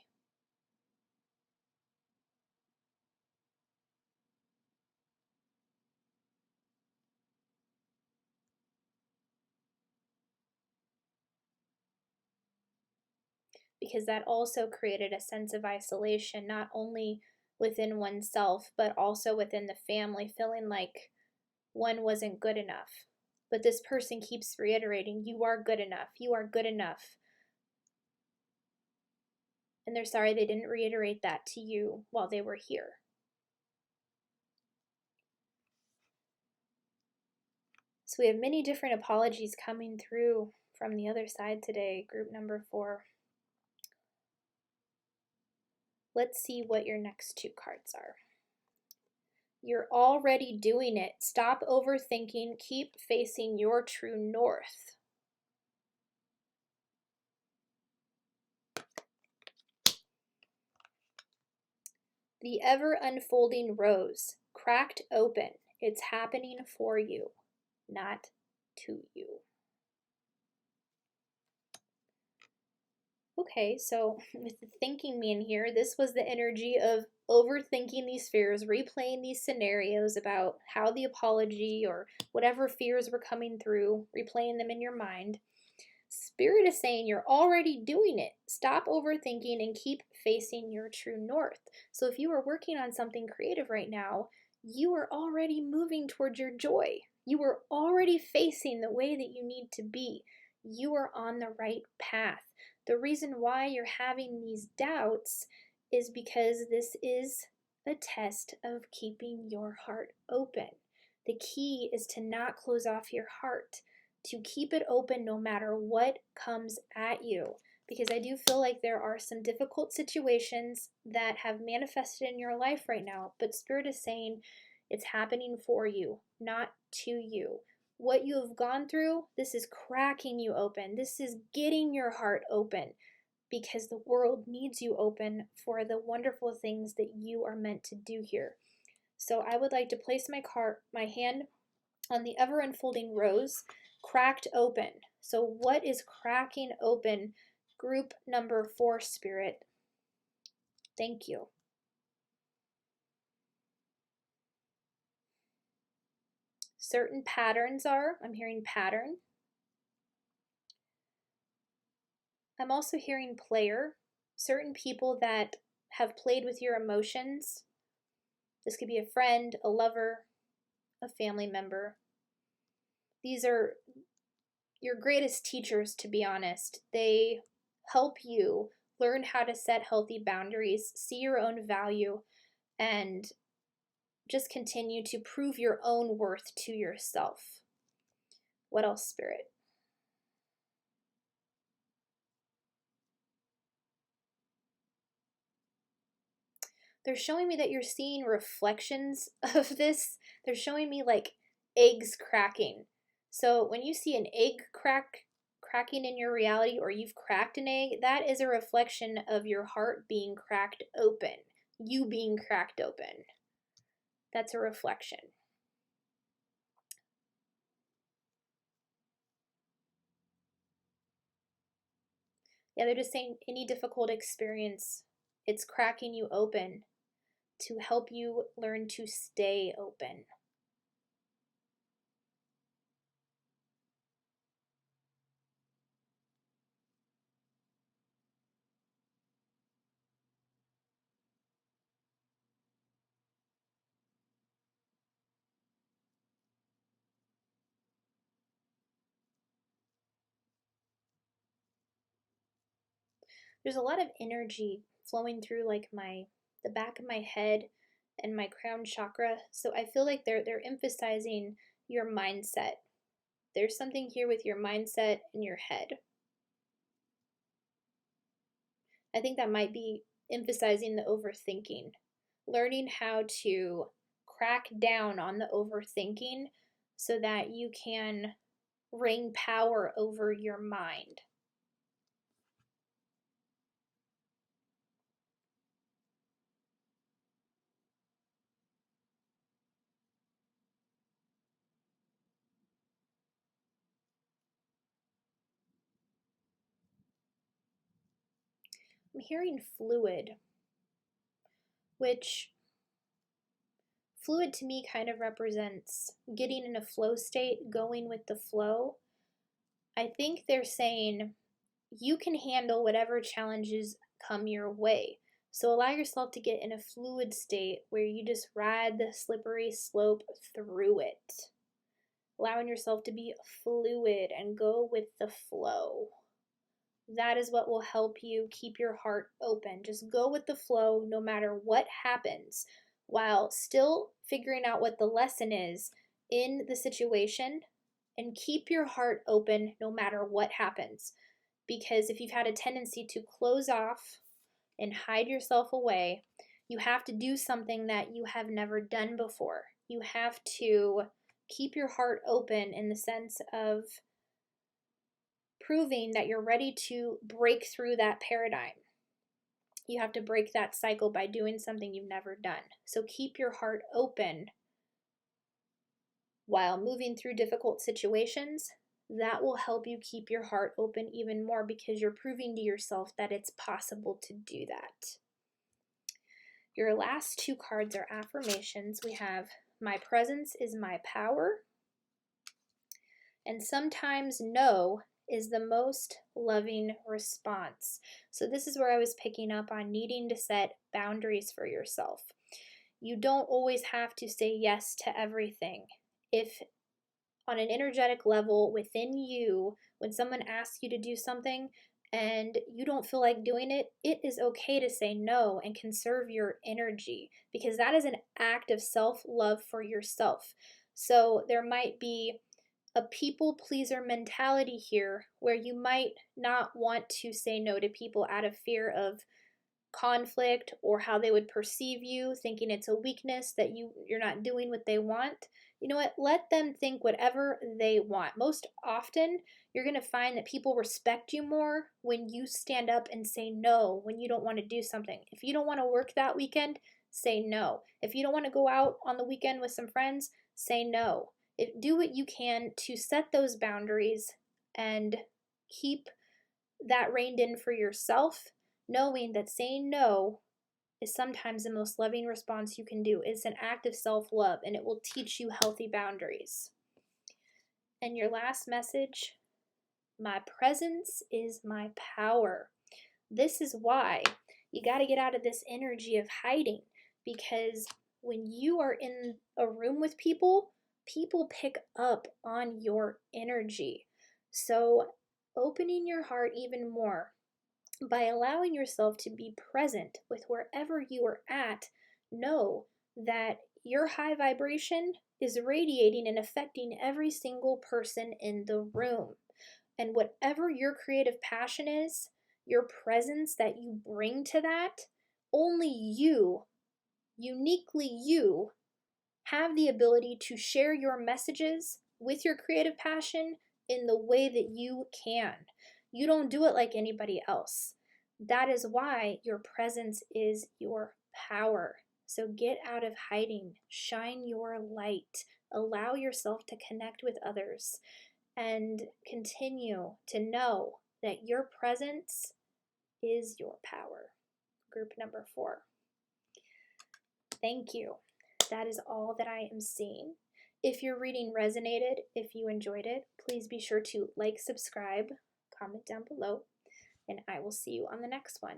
Because that also created a sense of isolation, not only within oneself, but also within the family, feeling like one wasn't good enough. But this person keeps reiterating, you are good enough, you are good enough. And they're sorry they didn't reiterate that to you while they were here. So we have many different apologies coming through from the other side today, group number 4. Let's see what your next 2 cards are. You're already doing it. Stop overthinking. Keep facing your true north. The ever unfolding rose, cracked open. It's happening for you, not to you. Okay, so with the thinking me in here, this was the energy of overthinking these fears, replaying these scenarios about how the apology or whatever fears were coming through, replaying them in your mind. Spirit is saying you're already doing it. Stop overthinking and keep facing your true north. So if you are working on something creative right now, you are already moving towards your joy. You are already facing the way that you need to be. You are on the right path. The reason why you're having these doubts is because this is a test of keeping your heart open. The key is to not close off your heart, to keep it open no matter what comes at you. Because I do feel like there are some difficult situations that have manifested in your life right now, but Spirit is saying it's happening for you, not to you. What you have gone through, this is cracking you open. This is getting your heart open because the world needs you open for the wonderful things that you are meant to do here. So I would like to place my hand on the ever unfolding rose, cracked open. So what is cracking open? Group number 4, Spirit. Thank you. Certain patterns are, I'm hearing pattern. I'm also hearing player. Certain people that have played with your emotions. This could be a friend, a lover, a family member. These are your greatest teachers, to be honest. They help you learn how to set healthy boundaries, see your own value, and just continue to prove your own worth to yourself. What else, Spirit? They're showing me that you're seeing reflections of this. They're showing me like eggs cracking. So when you see an egg cracking in your reality, or you've cracked an egg, that is a reflection of your heart being cracked open. You being cracked open. That's a reflection. Yeah, they're just saying any difficult experience, it's cracking you open to help you learn to stay open. There's a lot of energy flowing through like the back of my head and my crown chakra. So I feel like they're emphasizing your mindset. There's something here with your mindset and your head. I think that might be emphasizing the overthinking. Learning how to crack down on the overthinking so that you can reign power over your mind. I'm hearing fluid, which fluid to me kind of represents getting in a flow state, going with the flow. I think they're saying you can handle whatever challenges come your way. So allow yourself to get in a fluid state where you just ride the slippery slope through it. Allowing yourself to be fluid and go with the flow. That is what will help you keep your heart open. Just go with the flow no matter what happens, while still figuring out what the lesson is in the situation, and keep your heart open no matter what happens. Because if you've had a tendency to close off and hide yourself away, you have to do something that you have never done before. You have to keep your heart open in the sense of proving that you're ready to break through that paradigm. You have to break that cycle by doing something you've never done. So keep your heart open while moving through difficult situations. That will help you keep your heart open even more, because you're proving to yourself that it's possible to do that. Your last 2 cards are affirmations. We have my presence is my power, and sometimes no is the most loving response. So this is where I was picking up on needing to set boundaries for yourself. You don't always have to say yes to everything. If on an energetic level within you, when someone asks you to do something and you don't feel like doing it, it is okay to say no and conserve your energy, because that is an act of self-love for yourself. So there might be a people pleaser mentality here where you might not want to say no to people out of fear of conflict or how they would perceive you, thinking it's a weakness that you're not doing what they want. You know what? Let them think whatever they want. Most often, you're going to find that people respect you more when you stand up and say no when you don't want to do something. If you don't want to work that weekend, say no. If you don't want to go out on the weekend with some friends, say no. Do what you can to set those boundaries and keep that reined in for yourself, knowing that saying no is sometimes the most loving response you can do. It's an act of self-love, and it will teach you healthy boundaries. And your last message, my presence is my power. This is why you got to get out of this energy of hiding, because when you are in a room with people, people pick up on your energy. So opening your heart even more by allowing yourself to be present with wherever you are at, know that your high vibration is radiating and affecting every single person in the room. And whatever your creative passion is, your presence that you bring to that, only you, uniquely you, have the ability to share your messages with your creative passion in the way that you can. You don't do it like anybody else. That is why your presence is your power. So get out of hiding, shine your light, allow yourself to connect with others, and continue to know that your presence is your power. Group number 4. Thank you. That is all that I am seeing. If your reading resonated, if you enjoyed it, please be sure to like, subscribe, comment down below, and I will see you on the next one.